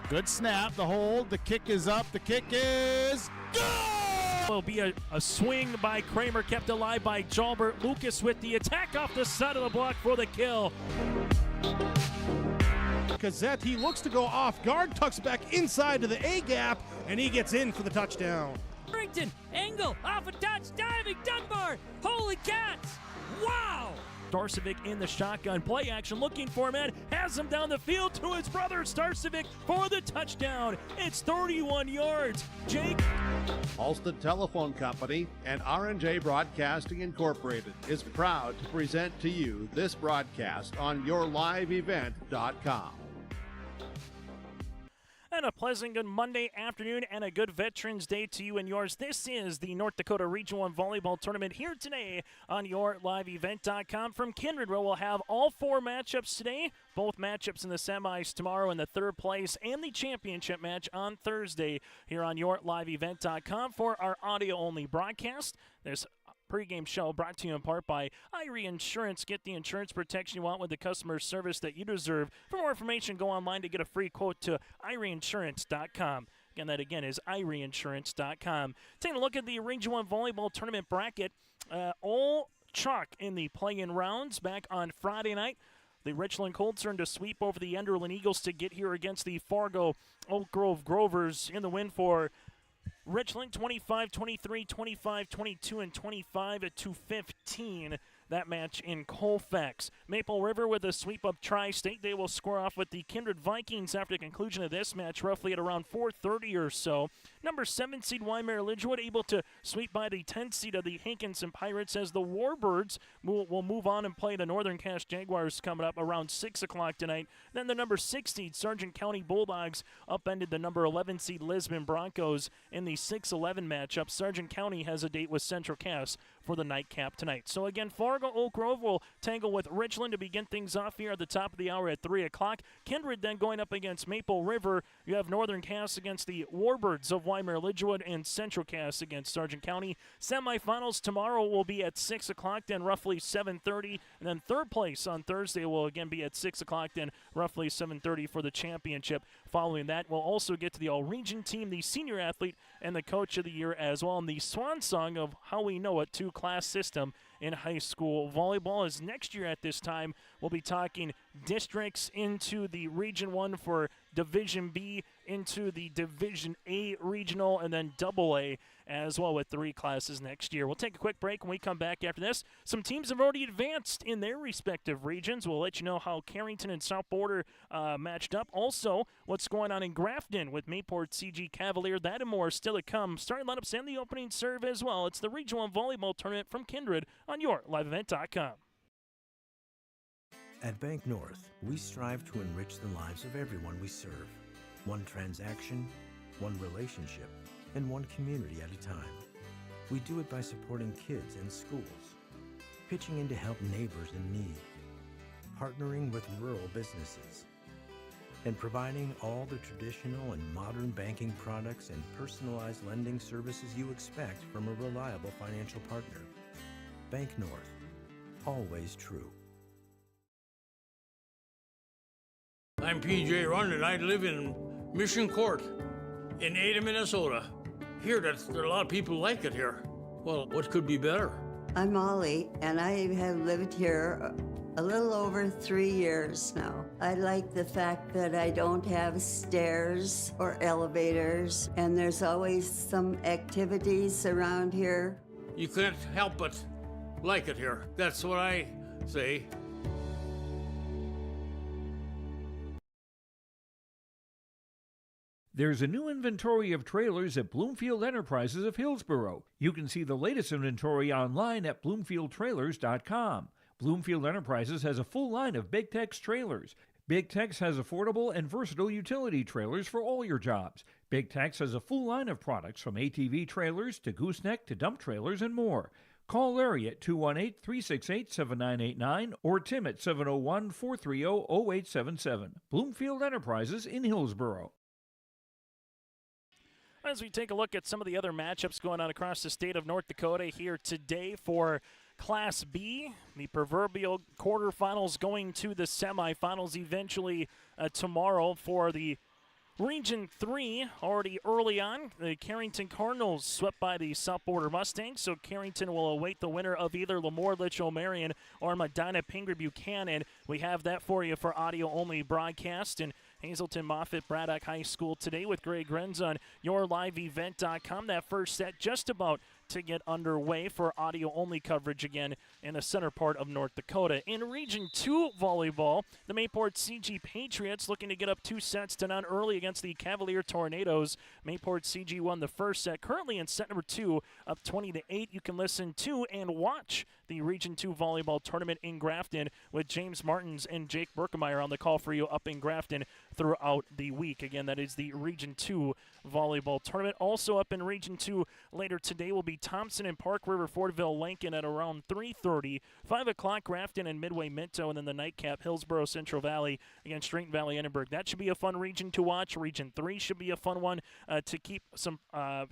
Good snap, the hold, the kick is up, the kick is good! Will be a swing by Kramer, kept alive by Jalbert. Lucas with the attack off the side of the block for the kill. Gazette, he looks to go off guard, tucks back inside to the A gap, and he gets in for the touchdown. Harrington, angle, off a touch, diving, Dunbar, holy cats, wow! Starcevic in the shotgun, play action, looking for a man, has him down the field to his brother Starcevic for the touchdown. It's 31 yards. Jake. Halsted Telephone Company and R&J Broadcasting Incorporated is proud to present to you this broadcast on yourliveevent.com. And a pleasant good Monday afternoon and a good Veterans Day to you and yours. This is the North Dakota Region 1 Volleyball Tournament here today on yourliveevent.com. From Kindred, where we'll have all four matchups today, both matchups in the semis tomorrow in the third place and the championship match on Thursday here on yourliveevent.com for our audio-only broadcast. There's pregame show brought to you in part by Irie Insurance. Get the insurance protection you want with the customer service that you deserve. For more information, go online to get a free quote to irieinsurance.com. Again, that again is irieinsurance.com. Taking a look at the Region 1 Volleyball Tournament bracket. All chalk in the play-in rounds back on Friday night. The Richland Colts earned a sweep over the Enderlin Eagles to get here against the Fargo Oak Grove Grovers in the win for Richland 25-23, 25-22, and 25-15. That match in Colfax. Maple River with a sweep of Tri-State. They will square off with the Kindred Vikings after the conclusion of this match, roughly at around 4:30 or so. Number 7 seed Weimar Lidgewood able to sweep by the 10th seed of the Hankinson Pirates as the Warbirds will move on and play the Northern Cache Jaguars coming up around 6 o'clock tonight. Then the number 6 seed Sargent County Bulldogs upended the number 11 seed Lisbon Broncos in the 6-11 matchup. Sargent County has a date with Central Cass for the nightcap tonight. So again, Fargo Oak Grove will tangle with Richland to begin things off here at the top of the hour at 3 o'clock. Kindred then going up against Maple River. You have Northern Cass against the Warbirds of Weimar Lidgewood and Central Cass against Sargent County. Semifinals tomorrow will be at 6 o'clock, then roughly 7:30. And then third place on Thursday will again be at 6 o'clock, then roughly 7:30 for the championship. Following that, we'll also get to the all-region team, the senior athlete, and the coach of the year as well. And the swan song of how we know it, two-class system in high school volleyball is next year at this time. We'll be talking districts into the Region 1 for Division B, into the Division A regional, and then Double A as well with 3 classes next year. We'll take a quick break when we come back after this. Some teams have already advanced in their respective regions. We'll let you know how Carrington and South Border matched up. Also, what's going on in Grafton with Mayport CG Cavalier. That and more still to come. Starting lineups and the opening serve as well. It's the Region 1 Volleyball Tournament from Kindred on yourliveevent.com. At Bank North, we strive to enrich the lives of everyone we serve. One transaction, one relationship, and one community at a time. We do it by supporting kids and schools, pitching in to help neighbors in need, partnering with rural businesses, and providing all the traditional and modern banking products and personalized lending services you expect from a reliable financial partner. Bank North, always true. I'm PJ Rund, and I live in Mission Court in Ada, Minnesota. Here, there are a lot of people who like it here. Well, what could be better? I'm Molly, and I have lived here a little over 3 years now. I like the fact that I don't have stairs or elevators, and there's always some activities around here. You can't help but like it here. That's what I say. There's a new inventory of trailers at Bloomfield Enterprises of Hillsboro. You can see the latest inventory online at bloomfieldtrailers.com. Bloomfield Enterprises has a full line of Big Tex trailers. Big Tex has affordable and versatile utility trailers for all your jobs. Big Tex has a full line of products from ATV trailers to gooseneck to dump trailers and more. Call Larry at 218-368-7989 or Tim at 701-430-0877. Bloomfield Enterprises in Hillsboro. As we take a look at some of the other matchups going on across the state of North Dakota here today for Class B, the proverbial quarterfinals going to the semifinals eventually tomorrow for the Region 3. Already early on, the Carrington Cardinals swept by the South Border Mustangs, so Carrington will await the winner of either Lemoore Litchfield-Marion or Medina Pingree Buchanan. We have that for you for audio-only broadcast, and Hazleton Moffett Braddock High School today with Greg Grenz on yourliveevent.com. That first set just about to get underway for audio-only coverage again in the center part of North Dakota. In Region 2 volleyball, the Mayport CG Patriots looking to get up 2-0 early against the Cavalier Tornadoes. Mayport CG won the first set, currently in set number 2, up 20-8. You can listen to and watch the Region 2 volleyball tournament in Grafton with James Martins and Jake Berkemeyer on the call for you up in Grafton throughout the week. Again, that is the Region 2 volleyball tournament. Also up in Region 2 later today will be Thompson and Park River Fortville Lincoln at around 3:30. 5 o'clock Grafton and Midway Minto, and then the nightcap Hillsborough Central Valley against Drayton Valley Edinburgh. That should be a fun region to watch. Region 3 should be a fun one to keep some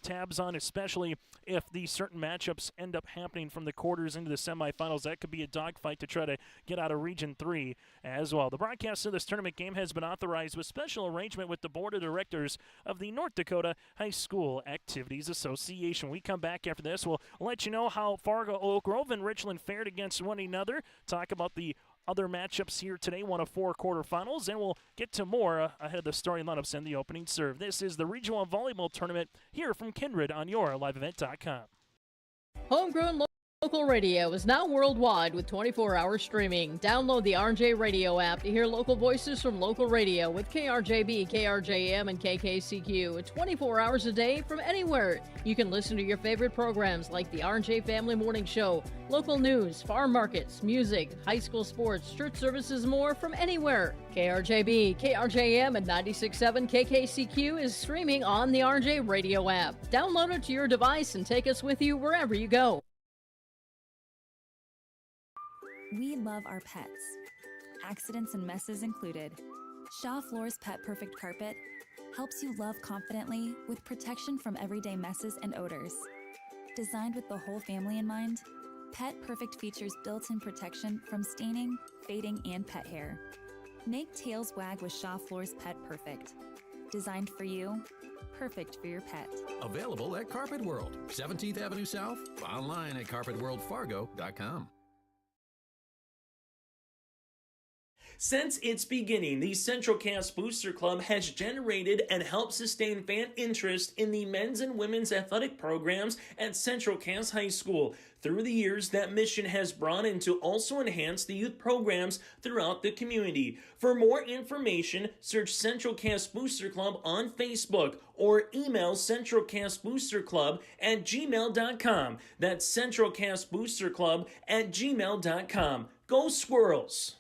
tabs on, especially if these certain matchups end up happening from the quarters into the semifinals. That could be a dogfight to try to get out of Region 3 as well. The broadcast of this tournament game has been authorized with special arrangement with the Board of Directors of the North Dakota High School Activities Association. We come back after this. We'll let you know how Fargo, Oak Grove, and Richland fared against one another. Talk about the other matchups here today, 1 of 4 quarterfinals, and we'll get to more ahead of the starting lineups and the opening serve. This is the Region 1 Volleyball Tournament here from Kindred on yourliveevent.com. Homegrown local radio is now worldwide with 24-hour streaming. Download the RJ Radio app to hear local voices from local radio with KRJB, KRJM, and KKCQ 24 hours a day from anywhere. You can listen to your favorite programs like the RJ Family Morning Show, local news, farm markets, music, high school sports, church services, more from anywhere. KRJB, KRJM, and 96.7 KKCQ is streaming on the RJ Radio app. Download it to your device and take us with you wherever you go. We love our pets, accidents and messes included. Shaw Floor's Pet Perfect Carpet helps you love confidently with protection from everyday messes and odors. Designed with the whole family in mind, Pet Perfect features built-in protection from staining, fading, and pet hair. Make tails wag with Shaw Floor's Pet Perfect. Designed for you, perfect for your pet. Available at Carpet World, 17th Avenue South, online at carpetworldfargo.com. Since its beginning, the Central Cass Booster Club has generated and helped sustain fan interest in the men's and women's athletic programs at Central Cass High School. Through the years, that mission has brought in to also enhance the youth programs throughout the community. For more information, search Central Cass Booster Club on Facebook or email centralcassboosterclub@gmail.com. That's centralcassboosterclub@gmail.com. Go Squirrels!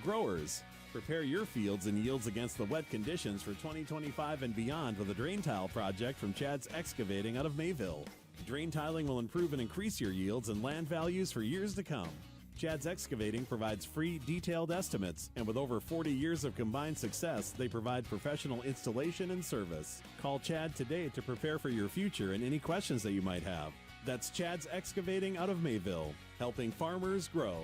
Growers, prepare your fields and yields against the wet conditions for 2025 and beyond with a drain tile project from Chad's Excavating out of Mayville. Drain tiling will improve and increase your yields and land values for years to come. Chad's Excavating provides free, detailed estimates, and with over 40 years of combined success, they provide professional installation and service. Call Chad today to prepare for your future and any questions that you might have. That's Chad's Excavating out of Mayville, helping farmers grow.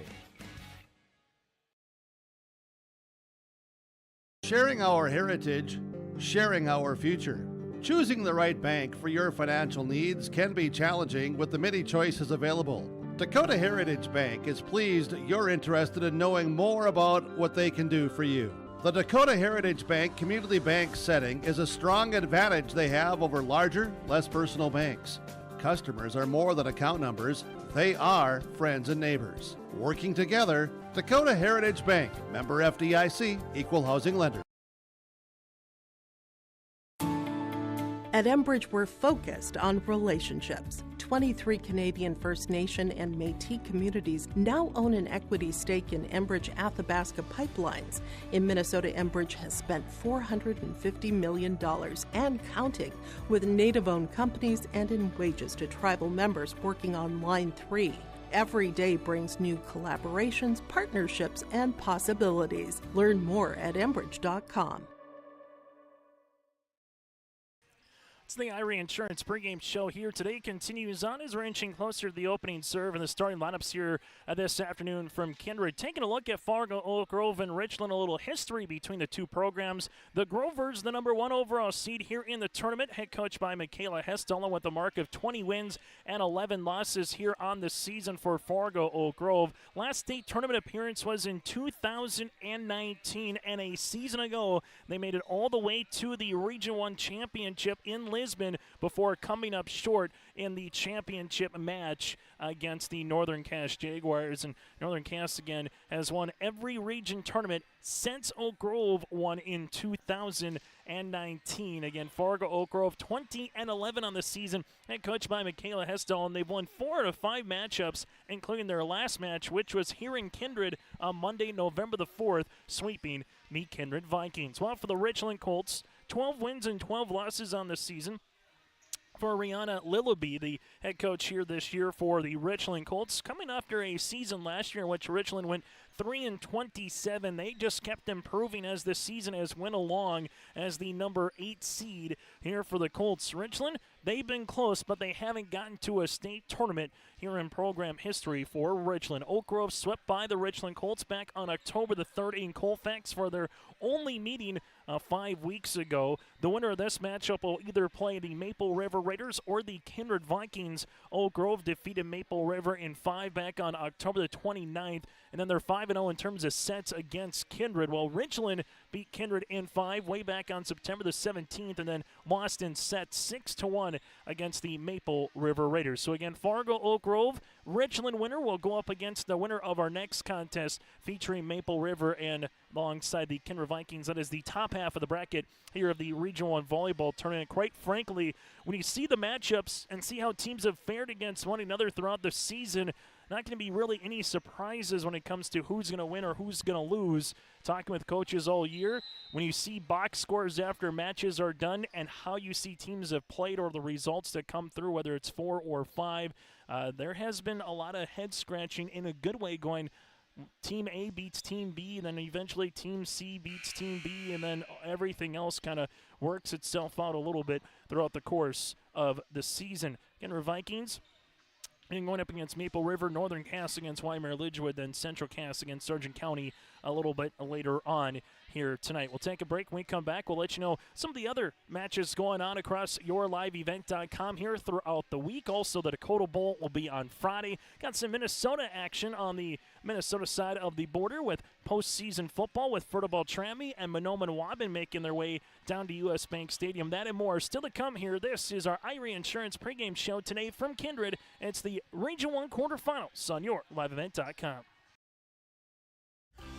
Sharing our heritage, sharing our future. Choosing the right bank for your financial needs can be challenging with the many choices available. Dakota Heritage Bank is pleased you're interested in knowing more about what they can do for you. The Dakota Heritage Bank community bank setting is a strong advantage they have over larger, less personal banks. Customers are more than account numbers, they are friends and neighbors. Working together, Dakota Heritage Bank, member FDIC, equal housing lender. At Enbridge, we're focused on relationships. 23 Canadian First Nation and Métis communities now own an equity stake in Enbridge Athabasca Pipelines. In Minnesota, Enbridge has spent $450 million and counting with Native-owned companies and in wages to tribal members working on Line 3. Every day brings new collaborations, partnerships, and possibilities. Learn more at Enbridge.com. It's the Irie Insurance pregame show here today. Continues on as we're inching closer to the opening serve and the starting lineups here this afternoon from Kindred. Taking a look at Fargo, Oak Grove, and Richland, a little history between the two programs. The Grovers, the number 1 overall seed here in the tournament, head coached by Michaela Hestola with a mark of 20 wins and 11 losses here on the season for Fargo, Oak Grove. Last state tournament appearance was in 2019, and a season ago they made it all the way to the Region 1 championship in Lisbon before coming up short in the championship match against the Northern Cass Jaguars. And Northern Cass, again, has won every region tournament since Oak Grove won in 2019. Again, Fargo, Oak Grove, 20-11 on the season, and coached by Michaela Hestel, and they've won 4 out of 5 matchups, including their last match, which was here in Kindred on Monday, November the 4th, sweeping the Kindred Vikings. Well, for the Richland Colts, 12 wins and 12 losses on the season. For Rihanna Lillaby, the head coach here this year for the Richland Colts, coming after a season last year in which Richland went 3-27. They just kept improving as the season has went along as the number 8 seed here for the Colts. Richland, they've been close, but they haven't gotten to a state tournament here in program history for Richland. Oak Grove swept by the Richland Colts back on October the 3rd in Colfax for their only meeting 5 weeks ago. The winner of this matchup will either play the Maple River Raiders or the Kindred Vikings. Oak Grove defeated Maple River in 5 back on October the 29th, and then they're 5-0 in terms of sets against Kindred, while Richland beat Kindred in 5 way back on September the 17th, and then lost in sets 6-1 against the Maple River Raiders. So again, Fargo, Oak Grove, Richland winner will go up against the winner of our next contest featuring Maple River and alongside the Kindred Vikings. That is the top half of the bracket here of the Region 1 Volleyball Tournament. Quite frankly, when you see the matchups and see how teams have fared against one another throughout the season, not going to be really any surprises when it comes to who's going to win or who's going to lose. Talking with coaches all year, when you see box scores after matches are done and how you see teams have played or the results that come through, whether it's 4 or 5, there has been a lot of head scratching in a good way going. Team A beats Team B, and then eventually Team C beats Team B, and then everything else kind of works itself out a little bit throughout the course of the season. Again, Vikings, and going up against Maple River, Northern Cass against Waimea Lidgewood, then Central Cass against Sargent County a little bit later on here tonight. We'll take a break. When we come back, we'll let you know some of the other matches going on across yourliveevent.com here throughout the week. Also, the Dakota Bowl will be on Friday. Got some Minnesota action on the Minnesota side of the border with postseason football with Furteball Trammy and Monoma and Waubun making their way down to U.S. Bank Stadium. That and more still to come here. This is our Irie Insurance pregame show today from Kindred. It's the Region 1 quarterfinals on yourliveevent.com.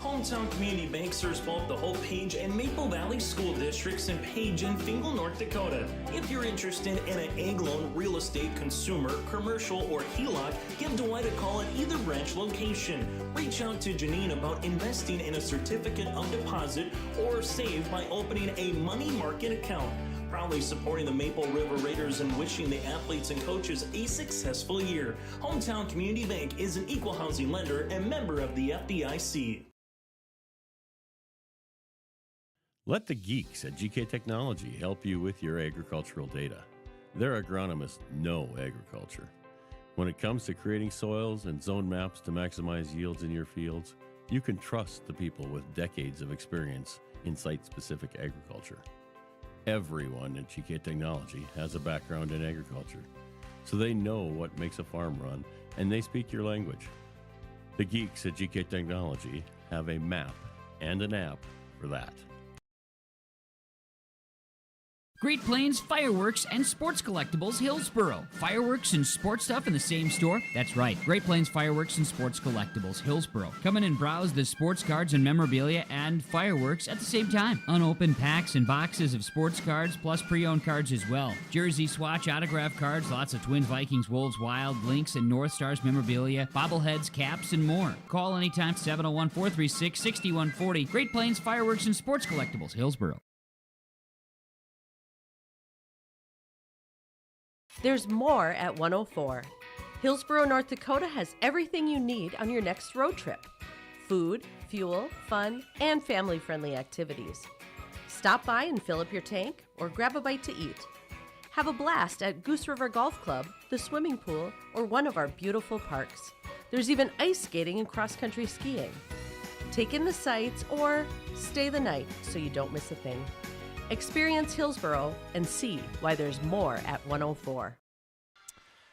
Hometown Community Bank serves both the Hope Page and Maple Valley school districts in Page and Fingal, North Dakota. If you're interested in an egg loan, real estate, consumer, commercial, or HELOC, give Dwight a call at either branch location. Reach out to Janine about investing in a certificate of deposit or save by opening a money market account. Proudly supporting the Maple River Raiders and wishing the athletes and coaches a successful year. Hometown Community Bank is an equal housing lender and member of the FDIC. Let the geeks at GK Technology help you with your agricultural data. Their agronomists know agriculture. When it comes to creating soils and zone maps to maximize yields in your fields, you can trust the people with decades of experience in site-specific agriculture. Everyone at GK Technology has a background in agriculture, so they know what makes a farm run, and they speak your language. The geeks at GK Technology have a map and an app for that. Great Plains Fireworks and Sports Collectibles, Hillsboro. Fireworks and sports stuff in the same store? That's right, Great Plains Fireworks and Sports Collectibles, Hillsboro. Come in and browse the sports cards and memorabilia and fireworks at the same time. Unopened packs and boxes of sports cards, plus pre-owned cards as well. Jersey, swatch, autograph cards, lots of Twins, Vikings, Wolves, Wild, Lynx, and North Stars memorabilia, bobbleheads, caps, and more. Call anytime, 701-436-6140. Great Plains Fireworks and Sports Collectibles, Hillsboro. There's more at 104. Hillsboro, North Dakota has everything you need on your next road trip. Food, fuel, fun, and family-friendly activities. Stop by and fill up your tank or grab a bite to eat. Have a blast at Goose River Golf Club, the swimming pool, or one of our beautiful parks. There's even ice skating and cross-country skiing. Take in the sights or stay the night so you don't miss a thing. Experience Hillsboro and see why there's more at 104.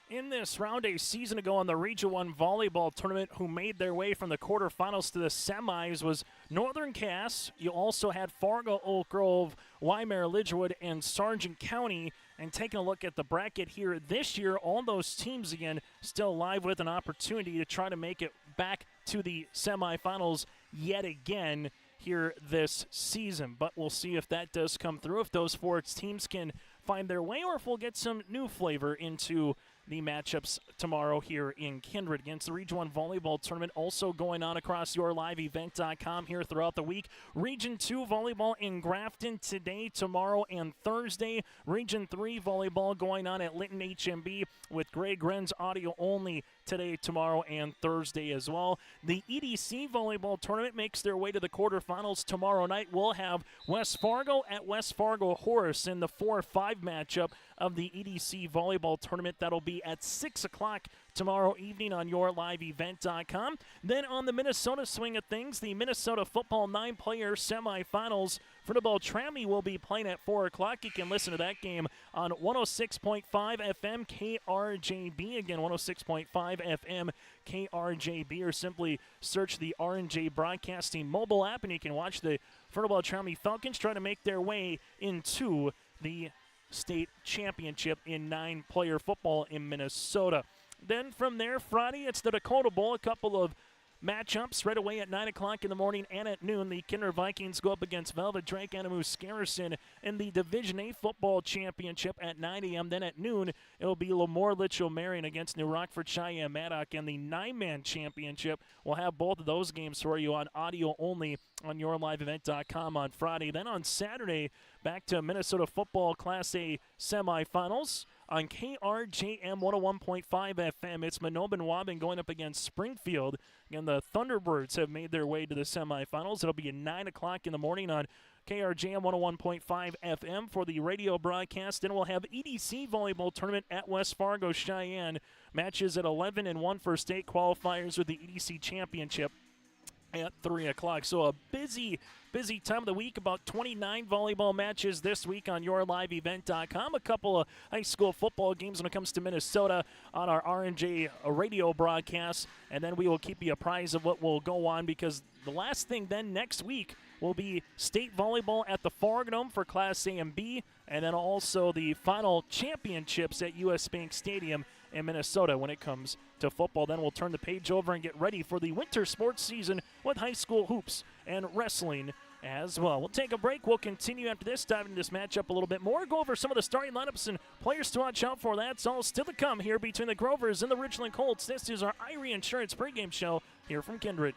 In this round a season ago on the Region 1 Volleyball Tournament, who made their way from the quarterfinals to the semis was Northern Cass. You also had Fargo, Oak Grove, Waimea, Lidgerwood, and Sargent County. And taking a look at the bracket here this year, all those teams again still alive with an opportunity to try to make it back to the semifinals yet again here this season. But we'll see if that does come through, if those four teams can find their way, or if we'll get some new flavor into the matchups tomorrow here in Kindred against the Region 1 Volleyball Tournament, also going on across yourliveevent.com here throughout the week. Region 2 Volleyball in Grafton today, tomorrow, and Thursday. Region 3 Volleyball going on at Linton HMB with Greg Gren's audio only today, tomorrow, and Thursday as well. The EDC Volleyball Tournament makes their way to the quarterfinals tomorrow night. We'll have West Fargo at West Fargo Horace in the 4-5 matchup of the EDC Volleyball Tournament. That'll be at 6 o'clock tomorrow evening on yourliveevent.com. Then on the Minnesota swing of things, the Minnesota football 9-player semifinals. Football Trammy will be playing at 4 o'clock. You can listen to that game on 106.5 FM KRJB. Again, 106.5 FM KRJB, or simply search the R&J Broadcasting mobile app, and you can watch the Football Trammy Falcons try to make their way into the state championship in 9-player football in Minnesota. Then from there, Friday, it's the Dakota Bowl. A couple of matchups right away at 9 o'clock in the morning and at noon. The Kinder Vikings go up against Velvet Drake Animus Garrison in the Division A football championship at 9 a.m. Then at noon, it'll be Lemoore Litchfield Marion against New Rockford Cheyenne Maddock. And the 9-man championship, we'll have both of those games for you on audio only on yourliveevent.com on Friday. Then on Saturday, back to Minnesota football Class A semifinals. On KRJM 101.5 FM, it's Manobin Waubun going up against Springfield. Again, the Thunderbirds have made their way to the semifinals. It'll be at 9 o'clock in the morning on KRJM 101.5 FM for the radio broadcast. Then we'll have EDC Volleyball Tournament at West Fargo Cheyenne. Matches at 11 and 1 for state qualifiers with the EDC Championship at 3 o'clock. So a busy time of the week. About 29 volleyball matches this week on yourliveevent.com. A couple of high school football games when it comes to Minnesota on our R&J radio broadcast. And then we will keep you apprised of what will go on, because the last thing then next week will be state volleyball at the Fargodome for Class A and B. And then also the final championships at US Bank Stadium in Minnesota when it comes to football. Then we'll turn the page over and get ready for the winter sports season with high school hoops and wrestling as well. We'll take a break. We'll continue after this, dive into this matchup a little bit more, go over some of the starting lineups and players to watch out for. That's all still to come here between the Grovers and the Richland Colts. This is our Irie Insurance pregame show here from Kindred.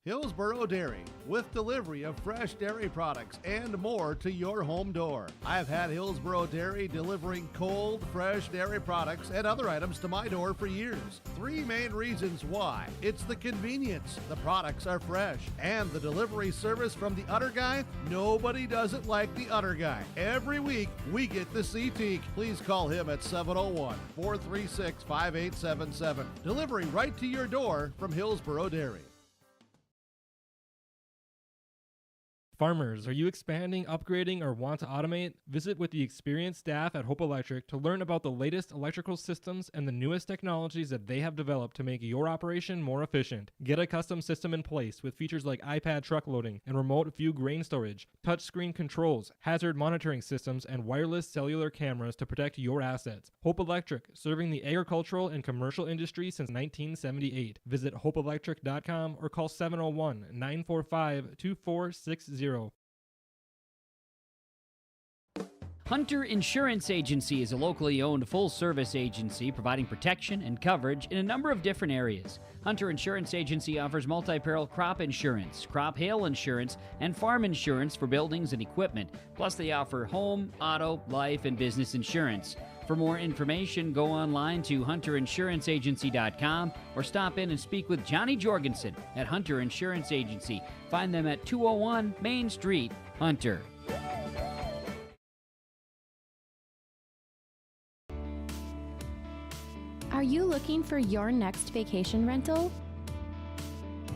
Hillsboro Dairy, with delivery of fresh dairy products and more to your home door. I've had Hillsboro Dairy delivering cold, fresh dairy products and other items to my door for years. 3 main reasons why. It's the convenience, the products are fresh, and the delivery service from the Udder Guy. Nobody does it like the Udder Guy. Every week, we get the CT. Please call him at 701-436-5877. Delivery right to your door from Hillsboro Dairy. Farmers, are you expanding, upgrading, or want to automate? Visit with the experienced staff at Hope Electric to learn about the latest electrical systems and the newest technologies that they have developed to make your operation more efficient. Get a custom system in place with features like iPad truck loading and remote view grain storage, touchscreen controls, hazard monitoring systems, and wireless cellular cameras to protect your assets. Hope Electric, serving the agricultural and commercial industry since 1978. Visit hopeelectric.com or call 701-945-2460. Hunter Insurance Agency is a locally owned full-service agency providing protection and coverage in a number of different areas. Hunter Insurance Agency offers multi-peril crop insurance, crop hail insurance, and farm insurance for buildings and equipment. Plus, they offer home, auto, life, and business insurance. For more information, go online to hunterinsuranceagency.com or stop in and speak with Johnny Jorgensen at Hunter Insurance Agency. Find them at 201 Main Street, Hunter. Are you looking for your next vacation rental?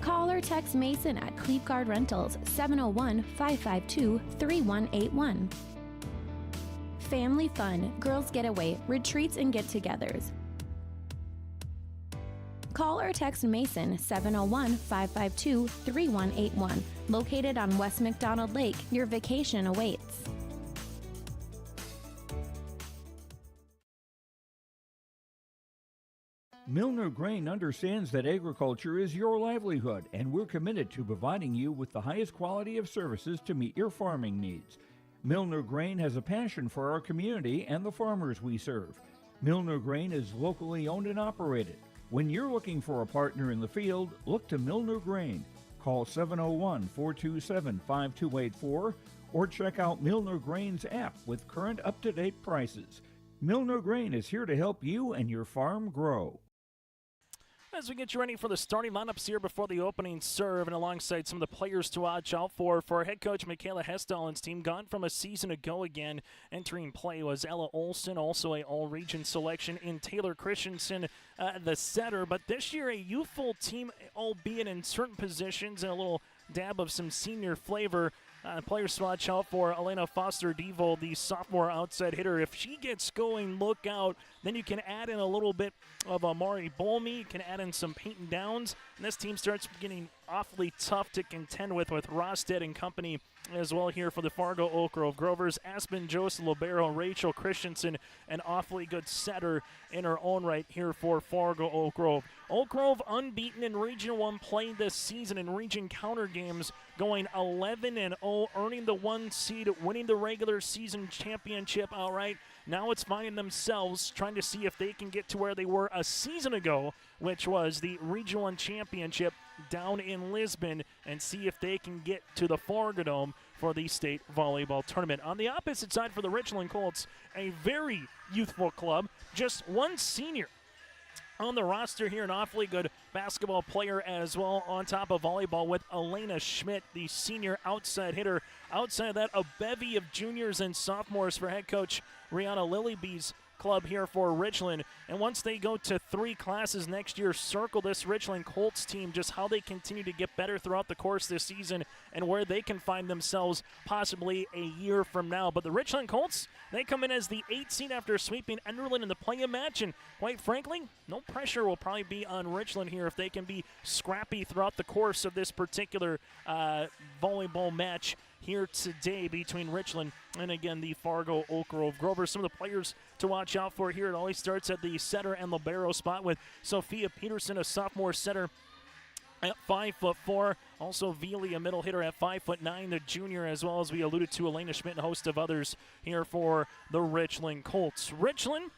Call or text Mason at Cleave Guard Rentals 701-552-3181. Family fun, girls getaway, retreats and get-togethers. Call or text Mason 701-552-3181. Located on West McDonald Lake, your vacation awaits. Milner Grain understands that agriculture is your livelihood, and we're committed to providing you with the highest quality of services to meet your farming needs. Milner Grain has a passion for our community and the farmers we serve. Milner Grain is locally owned and operated. When you're looking for a partner in the field, look to Milner Grain. Call 701-427-5284 or check out Milner Grain's app with current up-to-date prices. Milner Grain is here to help you and your farm grow. As we get you ready for the starting lineups here before the opening serve, and alongside some of the players to watch out for head coach Michaela Hestalen's team, gone from a season ago again. Entering play was Ella Olson, also a all-region selection in Taylor Christensen, the setter. But this year, a youthful team, albeit in certain positions, and a little dab of some senior flavor. Players to watch out for Elena Foster-Devo, the sophomore outside hitter. If she gets going, look out. Then you can add in a little bit of Amari Bolmy. You can add in some Peyton Downs. And this team starts getting awfully tough to contend with Rosted and company as well here for the Fargo Oak Grove Grovers. Aspen Joseph Libero, Rachel Christensen, an awfully good setter in her own right here for Fargo Oak Grove. Oak Grove unbeaten in Region 1 play this season in region counter games, going 11-0, earning the 1 seed, winning the regular season championship outright. Now it's finding themselves trying to see if they can get to where they were a season ago, which was the Region 1 championship down in Lisbon, and see if they can get to the Fargo Dome for the state volleyball tournament. On the opposite side for the Richland Colts, a very youthful club, just one senior on the roster here, an awfully good basketball player as well on top of volleyball with Elena Schmidt, the senior outside hitter. Outside of that, a bevy of juniors and sophomores for head coach Rihanna Lilybee's club here for Richland. And once they go to 3 classes next year, circle this Richland Colts team, just how they continue to get better throughout the course this season and where they can find themselves possibly a year from now. But the Richland Colts, they come in as the 8th seed after sweeping Enderlin in the play-in match, and quite frankly, no pressure will probably be on Richland here if they can be scrappy throughout the course of this particular volleyball match here today between Richland and, again, the Fargo Oak Grove Grovers. Some of the players to watch out for here. It always starts at the setter and libero spot with Sophia Peterson, a sophomore setter at 5'4". Also Veely, a middle hitter at 5'9", the junior, as well as we alluded to Elena Schmidt and a host of others here for the Richland Colts. Richland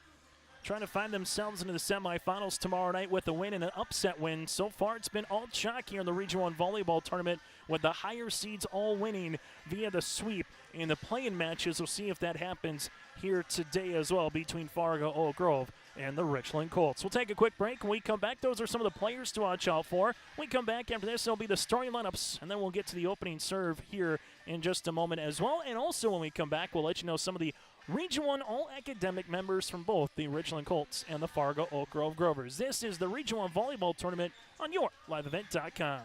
trying to find themselves into the semifinals tomorrow night with a win and an upset win. So far, it's been all chalk here in the Region 1 volleyball tournament, with the higher seeds all winning via the sweep in the play-in matches. We'll see if that happens here today as well between Fargo Oak Grove and the Richland Colts. We'll take a quick break. When we come back, those are some of the players to watch out for. When we come back after this, it'll be the starting lineups, and then we'll get to the opening serve here in just a moment as well. And also when we come back, we'll let you know some of the Region 1 all-academic members from both the Richland Colts and the Fargo Oak Grove Grovers. This is the Region 1 volleyball tournament on yourliveevent.com.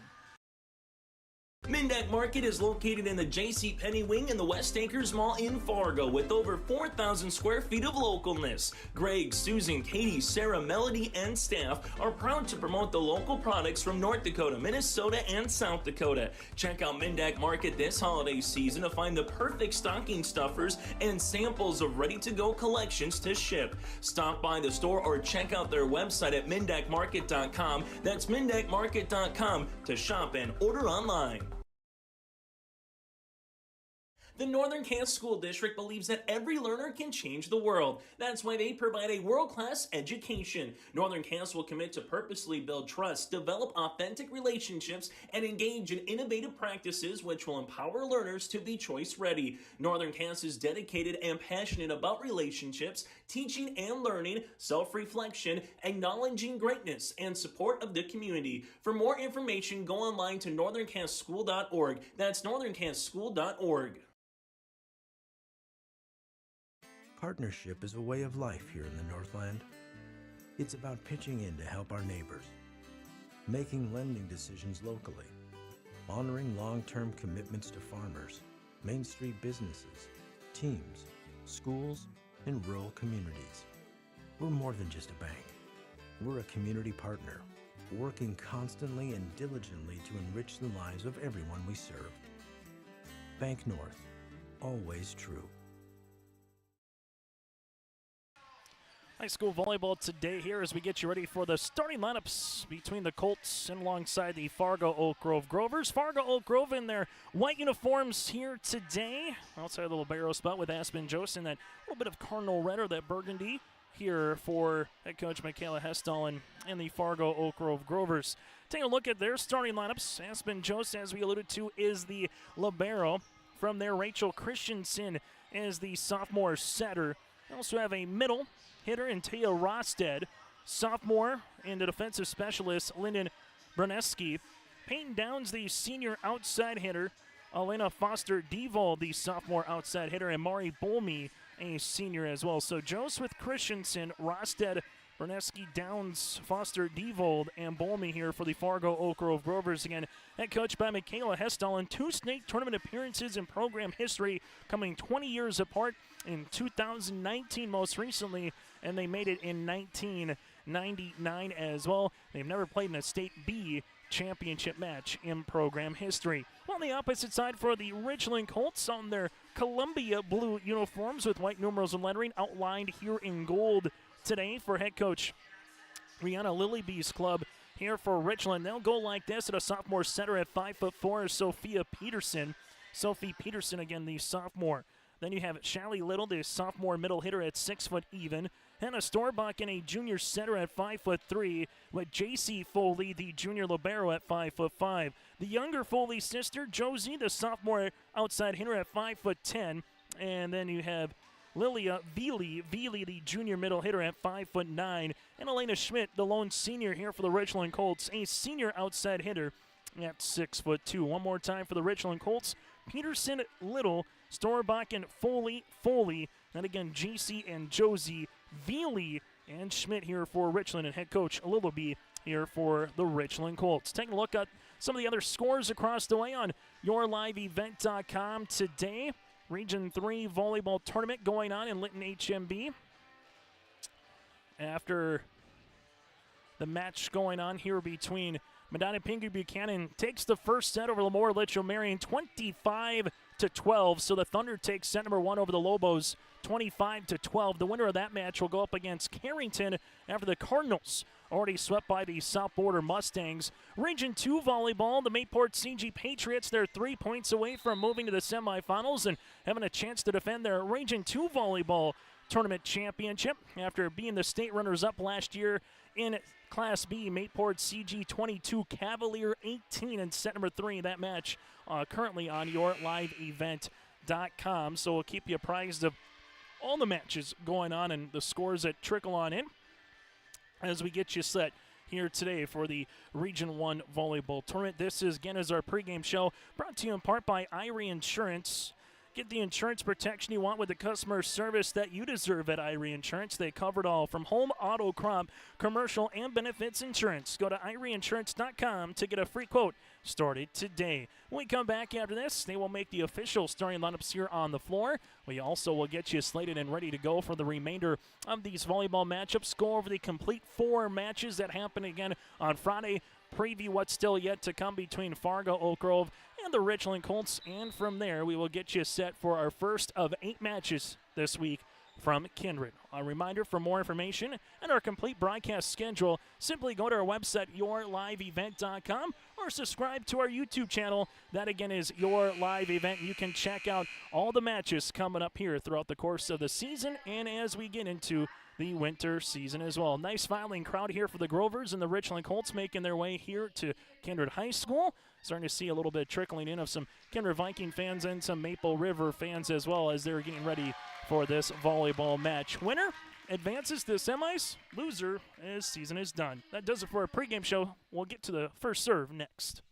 Mindak Market is located in the J.C. Penney wing in the West Acres Mall in Fargo with over 4,000 square feet of localness. Greg, Susan, Katie, Sarah, Melody, and staff are proud to promote the local products from North Dakota, Minnesota, and South Dakota. Check out Mindak Market this holiday season to find the perfect stocking stuffers and samples of ready-to-go collections to ship. Stop by the store or check out their website at mindakmarket.com. That's mindakmarket.com to shop and order online. The Northern Kansas School District believes that every learner can change the world. That's why they provide a world-class education. Northern Kansas will commit to purposely build trust, develop authentic relationships, and engage in innovative practices which will empower learners to be choice-ready. Northern Kansas is dedicated and passionate about relationships, teaching and learning, self-reflection, acknowledging greatness, and support of the community. For more information, go online to northernkansasschool.org. That's northernkansasschool.org. Partnership is a way of life here in the Northland. It's about pitching in to help our neighbors, making lending decisions locally, honoring long-term commitments to farmers, Main Street businesses, teams, schools, and rural communities. We're more than just a bank. We're a community partner, working constantly and diligently to enrich the lives of everyone we serve. Bank North, always true. High school volleyball today here as we get you ready for the starting lineups between the Colts and alongside the Fargo Oak Grove Grovers. Fargo Oak Grove in their white uniforms here today. Outside the libero spot with Aspen Joseph, that little bit of cardinal red or that burgundy here for head coach Michaela Hestall and the Fargo Oak Grove Grovers. Taking a look at their starting lineups. Aspen Joseph, as we alluded to, is the libero. From there, Rachel Christensen is the sophomore setter. We also have a middle hitter in Taya Rosted, sophomore, and the defensive specialist Lyndon Bruneski. Peyton Downs, the senior outside hitter. Elena Foster-Devold, the sophomore outside hitter, and Mari Bolmy, a senior as well. So Joseph with Christensen, Rosted, Bruneski, Downs, Foster-Devold, and Bolmy here for the Fargo Oak Grove Grovers. Again, head coached by Michaela Hestall, and 2 state tournament appearances in program history, coming 20 years apart in 2019 most recently, and they made it in 1999 as well. They've never played in a State B championship match in program history. On the opposite side for the Richland Colts, on their Columbia blue uniforms with white numerals and lettering outlined here in gold today for head coach Rihanna Lilybee's club here for Richland. They'll go like this at a sophomore center at 5'4", Sophia Peterson. Sophie Peterson, again, the sophomore. Then you have Shallie Little, the sophomore middle hitter at 6 foot even. Hannah Storbach, a junior center at 5'3", with J.C. Foley, the junior libero, at 5'5". The younger Foley sister, Josie, the sophomore outside hitter at 5'10". And then you have Lilia Veely, the junior middle hitter at 5'9". And Elena Schmidt, the lone senior here for the Richland Colts, a senior outside hitter at 6'2". One more time for the Richland Colts. Peterson, Little, Storbach, and Foley. Then again, JC and Josie, Veely, and Schmidt here for Richland, and head coach Lilybe here for the Richland Colts. Taking a look at some of the other scores across the way on yourliveevent.com today. Region 3 volleyball tournament going on in Linton HMB. After the match going on here between Medina Pingree Buchanan takes the first set over Lemoore Litchfield Marion 25-12. So the Thunder takes set number 1 over the Lobos 25-12. The winner of that match will go up against Carrington after the Cardinals already swept by the South Border Mustangs. Region 2 volleyball, the Mayport CG Patriots, they're 3 points away from moving to the semifinals and having a chance to defend their Region 2 volleyball tournament championship after being the state runners-up last year in Class B. Mayport CG 22, Cavalier 18 in set number 3. That match currently on yourliveevent.com. So we'll keep you apprised of all the matches going on and the scores that trickle on in as we get you set here today for the Region 1 volleyball tournament. This is, again, is our pregame show brought to you in part by Irie Insurance. Get the insurance protection you want with the customer service that you deserve at Irie Insurance. They cover it all from home, auto, crop, commercial, and benefits insurance. Go to IrieInsurance.com to get a free quote started today. When we come back after this, they will make the official starting lineups here on the floor. We also will get you slated and ready to go for the remainder of these volleyball matchups. Go over the complete 4 matches that happen again on Friday. Preview what's still yet to come between Fargo, Oak Grove, and the Richland Colts. And from there, we will get you set for our first of 8 matches this week from Kindred. A reminder, for more information and our complete broadcast schedule, simply go to our website, yourliveevent.com, or subscribe to our YouTube channel. That, again, is Your Live Event. You can check out all the matches coming up here throughout the course of the season and as we get into the winter season as well. Nice filing crowd here for the Grovers and the Richland Colts making their way here to Kindred High School. Starting to see a little bit trickling in of some Kindred Viking fans and some Maple River fans as well as they're getting ready for this volleyball match. Winner advances to the semis. Loser, as season is done. That does it for our pregame show. We'll get to the first serve next.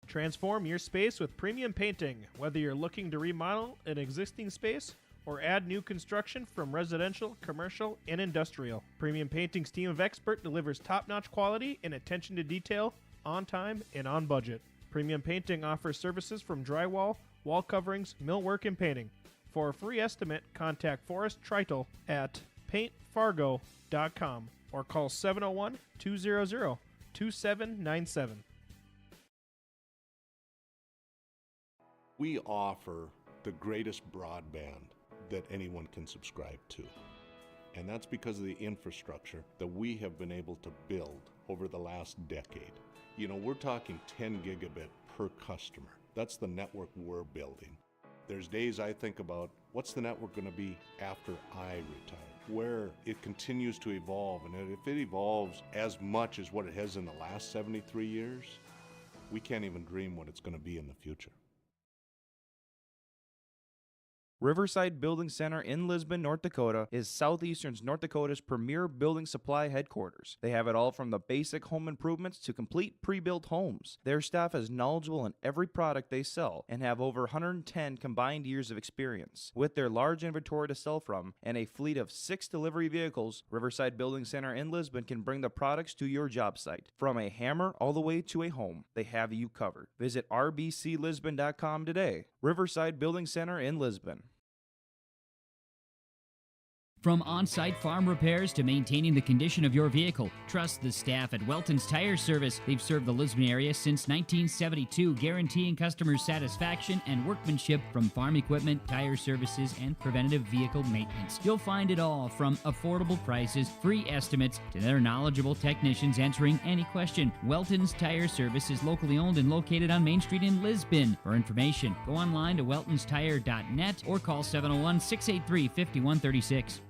Transform your space with premium painting. Whether you're looking to remodel an existing space or add new construction from residential, commercial, and industrial. Premium Painting's team of experts delivers top-notch quality and attention to detail on time and on budget. Premium Painting offers services from drywall, wall coverings, millwork, and painting. For a free estimate, contact Forrest Treitel at paintfargo.com or call 701-200-2797. We offer the greatest broadband that anyone can subscribe to. And that's because of the infrastructure that we have been able to build over the last decade. You know, we're talking 10 gigabit per customer. That's the network we're building. There's days I think about, what's the network going to be after I retire? Where it continues to evolve, and if it evolves as much as what it has in the last 73 years, we can't even dream what it's going to be in the future. Riverside Building Center in Lisbon, North Dakota is Southeastern's North Dakota's premier building supply headquarters. They have it all from the basic home improvements to complete pre-built homes. Their staff is knowledgeable in every product they sell and have over 110 combined years of experience. With their large inventory to sell from and a fleet of 6 delivery vehicles, Riverside Building Center in Lisbon can bring the products to your job site. From a hammer all the way to a home, they have you covered. Visit rbclisbon.com today. Riverside Building Center in Lisbon. From on-site farm repairs to maintaining the condition of your vehicle, trust the staff at Welton's Tire Service. They've served the Lisbon area since 1972, guaranteeing customer satisfaction and workmanship from farm equipment, tire services, and preventative vehicle maintenance. You'll find it all from affordable prices, free estimates, to their knowledgeable technicians answering any question. Welton's Tire Service is locally owned and located on Main Street in Lisbon. For information, go online to weltonstire.net or call 701-683-5136.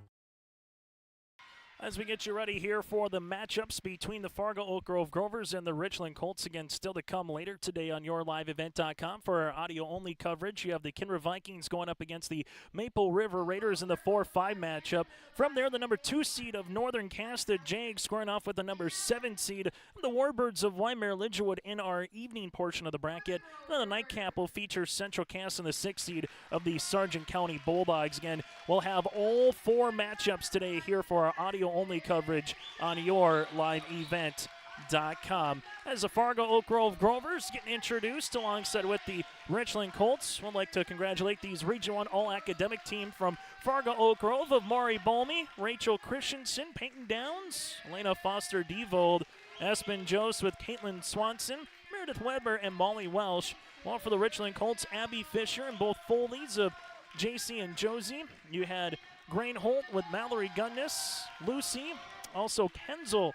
As we get you ready here for the matchups between the Fargo Oak Grove Grovers and the Richland Colts, again, still to come later today on yourliveevent.com. For our audio-only coverage, you have the Kindred Vikings going up against the Maple River Raiders in the 4-5 matchup. From there, the number 2 seed of Northern Casta Jags squaring off with the number 7 seed, the Warbirds of Weimar Lidgerwood in our evening portion of the bracket. And then the nightcap will feature Central Cass and the 6 seed of the Sargent County Bulldogs. Again, we'll have all 4 matchups today here for our audio-only coverage on yourliveevent.com. As the Fargo Oak Grove Grovers getting introduced alongside with the Richland Colts, we'd like to congratulate these Region 1 All-Academic team from Fargo Oak Grove of Maury Bolmy, Rachel Christensen, Peyton Downs, Elena Foster-Devold, Espen Jost with Caitlin Swanson, Meredith Weber, and Molly Welsh. While for the Richland Colts, Abby Fisher and both Foley's of JC and Josie. You had Grain Holt with Mallory Gunnis, Lucy, also Krenzel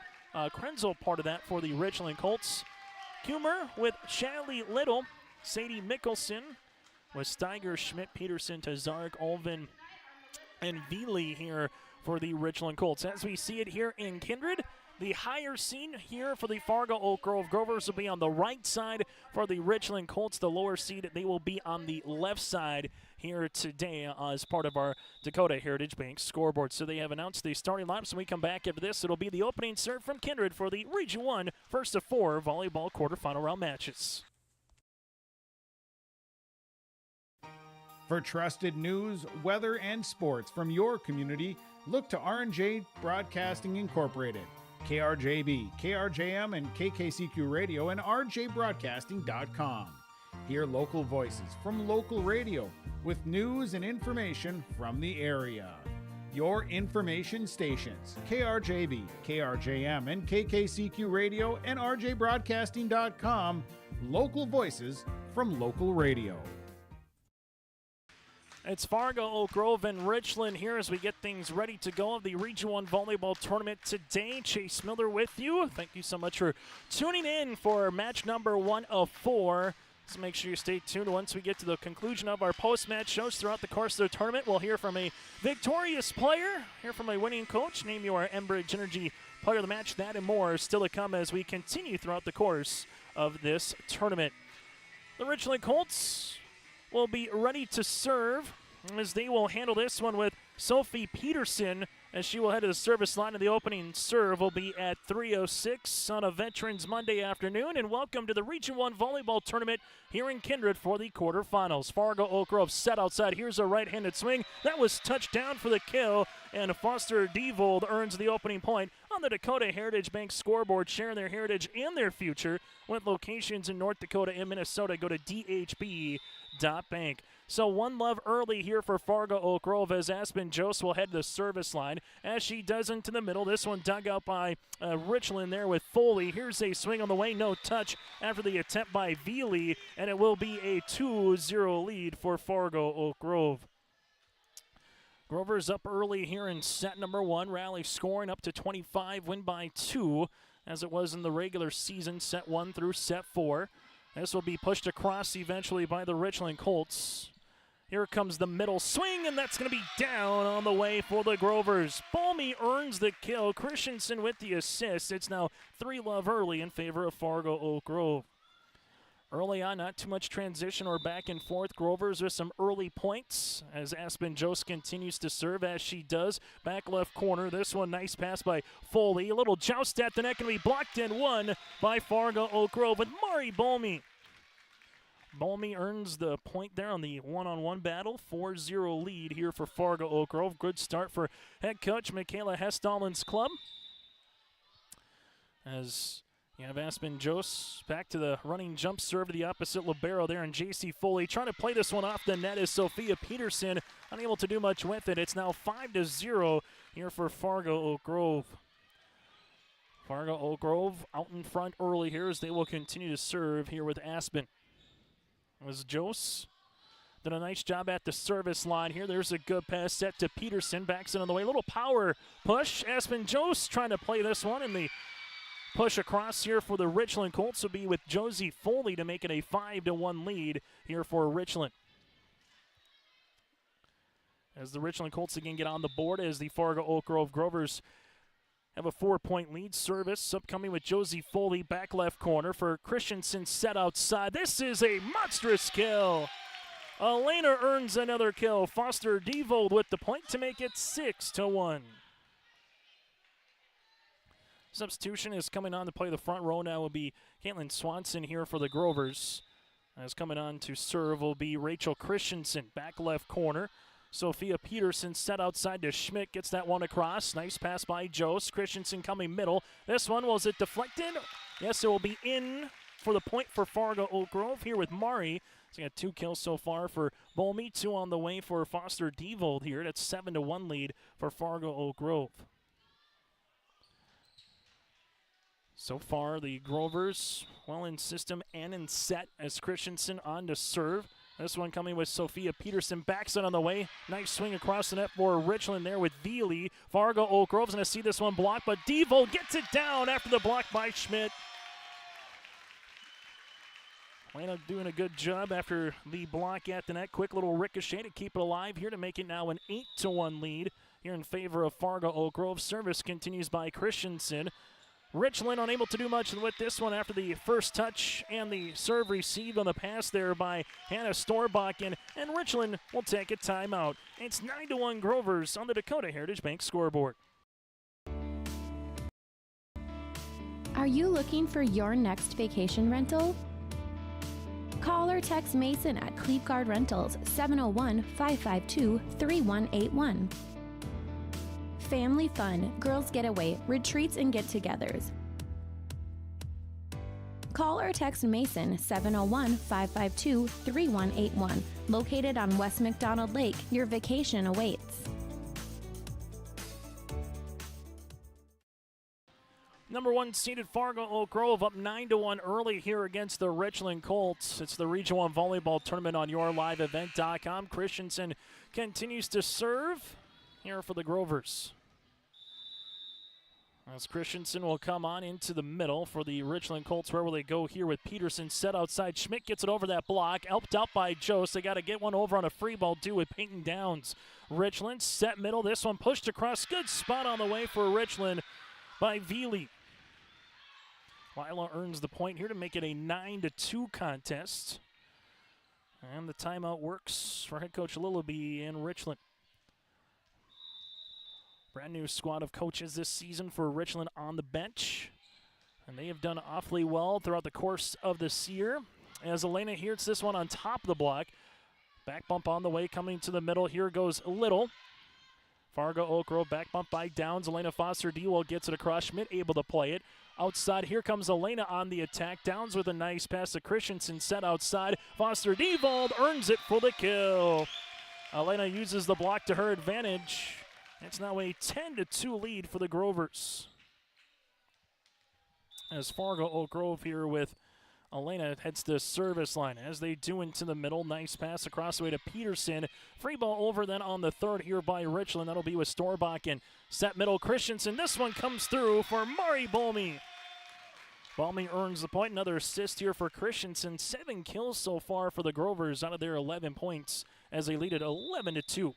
part of that for the Richland Colts. Kummer with Shallie Little, Sadie Mickelson with Steiger, Schmidt, Peterson, Tazarek, Olvin, and Veely here for the Richland Colts. As we see it here in Kindred, the higher seed here for the Fargo Oak Grove Grovers will be on the right side. For the Richland Colts, the lower seed, they will be on the left side here today as part of our Dakota Heritage Bank scoreboard. So they have announced the starting lineups. When we come back after this, it'll be the opening serve from Kindred for the Region 1 first of 4 volleyball quarterfinal round matches. For trusted news, weather, and sports from your community, look to R&J Broadcasting Incorporated. KRJB, KRJM, and KKCQ Radio and RJBroadcasting.com. Hear local voices from local radio with news and information from the area. Your information stations, KRJB, KRJM, and KKCQ Radio and RJBroadcasting.com. Local voices from local radio. It's Fargo, Oak Grove, and Richland here as we get things ready to go of the Region 1 Volleyball Tournament today. Chase Miller with you. Thank you so much for tuning in for match number 1 of 4. So make sure you stay tuned. Once we get to the conclusion of our post-match shows throughout the course of the tournament, we'll hear from a victorious player, hear from a winning coach, name you our Enbridge Energy Player of the Match. That and more is still to come as we continue throughout the course of this tournament. The Richland Colts will be ready to serve as they will handle this one with Sophie Peterson as she will head to the service line, and the opening serve will be at 3:06 on a Veterans Monday afternoon. And welcome to the Region 1 Volleyball Tournament here in Kindred for the quarterfinals. Fargo Oak Grove set outside. Here's a right-handed swing. That was touchdown for the kill, and Foster Devold earns the opening point on the Dakota Heritage Bank scoreboard, sharing their heritage and their future with locations in North Dakota and Minnesota. Go to dhb.bank. So 1 love early here for Fargo Oak Grove as Aspen Jose will head to the service line as she does into the middle. This one dug out by Richland there with Foley. Here's a swing on the way, no touch after the attempt by Veely, and it will be a 2-0 lead for Fargo Oak Grove. Grover's up early here in set number 1. Rally scoring up to 25, win by 2, as it was in the regular season, set 1 through set 4. This will be pushed across eventually by the Richland Colts. Here comes the middle swing, and that's going to be down on the way for the Grovers. Balmy earns the kill. Christensen with the assist. It's now 3 love early in favor of Fargo Oak Grove. Early on, not too much transition or back and forth. Grovers with some early points as Aspen Jose continues to serve as she does. Back left corner. This one, nice pass by Foley. A little joust at the net, going to be blocked and won by Fargo Oak Grove with Mari Balmy. Balmy earns the point there on the one-on-one battle. 4-0 lead here for Fargo Oak Grove. Good start for head coach Michaela Hestallman's club. As you have Aspen Jose back to the running jump serve to the opposite libero there, and J.C. Foley trying to play this one off the net is Sophia Peterson unable to do much with it. It's now 5-0 here for Fargo Oak Grove. Fargo Oak Grove out in front early here as they will continue to serve here with Aspen. Was Jose did a nice job at the service line here. There's a good pass set to Peterson. Backs it on the way. Little power push. Aspen Jose trying to play this one, and the push across here for the Richland Colts will be with Josie Foley to make it a 5-1 lead here for Richland. As the Richland Colts again get on the board as the Fargo Oak Grove Grovers have a 4-point lead. Service upcoming with Josie Foley, back left corner for Christensen set outside. This is a monstrous kill. Elena earns another kill. Foster Devold with the point to make it 6-1. Substitution is coming on to play the front row now will be Caitlin Swanson here for the Grovers. As coming on to serve will be Rachel Christensen, back left corner. Sophia Peterson set outside to Schmidt, gets that one across. Nice pass by Jose. Christensen coming middle. This one, was it deflected? Yes, it will be in for the point for Fargo Oak Grove here with Mari. So got 2 kills so far for Bolmy, 2 on the way for Foster Devold here. That's 7-1 lead for Fargo Oak Grove. So far, the Grovers well in system and in set as Christensen on to serve. This one coming with Sophia Peterson, backs it on the way. Nice swing across the net for Richland there with Veely. Fargo Oak Grove's going to see this one blocked, but Devold gets it down after the block by Schmidt. Atlanta doing a good job after the block at the net. Quick little ricochet to keep it alive here to make it now an 8-1 lead here in favor of Fargo Oak Grove. Service continues by Christensen. Richland unable to do much with this one after the first touch and the serve received on the pass there by Hannah Storbakken, and Richland will take a timeout. It's 9-1 Grovers on the Dakota Heritage Bank scoreboard. Are you looking for your next vacation rental? Call or text Mason at Cleapguard Rentals 701-552-3181. Family fun, girls getaway, retreats, and get-togethers. Call or text Mason 701-552-3181. Located on West McDonald Lake, your vacation awaits. Number 1 seeded Fargo Oak Grove up 9-1 early here against the Richland Colts. It's the Region 1 Volleyball Tournament on yourliveevent.com. Christensen continues to serve here for the Grovers. As Christensen will come on into the middle for the Richland Colts. Where will they go here with Peterson set outside? Schmidt gets it over that block, helped out by Jose. They got to get one over on a free ball due with Peyton Downs. Richland set middle. This one pushed across. Good spot on the way for Richland by Veely. Lila earns the point here to make it a 9-2 contest. And the timeout works for head coach Lillaby in Richland. Brand new squad of coaches this season for Richland on the bench. And they have done awfully well throughout the course of this year. As Elena hears this one on top of the block. Back bump on the way, coming to the middle. Here goes Little. Fargo Oak Grove, back bump by Downs. Elena Foster-Dewald gets it across. Schmidt able to play it. Outside, here comes Elena on the attack. Downs with a nice pass to Christensen, set outside. Foster-Dewald earns it for the kill. Elena uses the block to her advantage. It's now a 10-2 lead for the Grovers. As Fargo Oak Grove here with Elena heads to service line as they do into the middle. Nice pass across the way to Peterson. Free ball over then on the third here by Richland. That'll be with Storbach and set middle Christensen. This one comes through for Mari Bolmy. Bolmy earns the point. Another assist here for Christensen. 7 kills so far for the Grovers out of their 11 points as they lead it 11-2.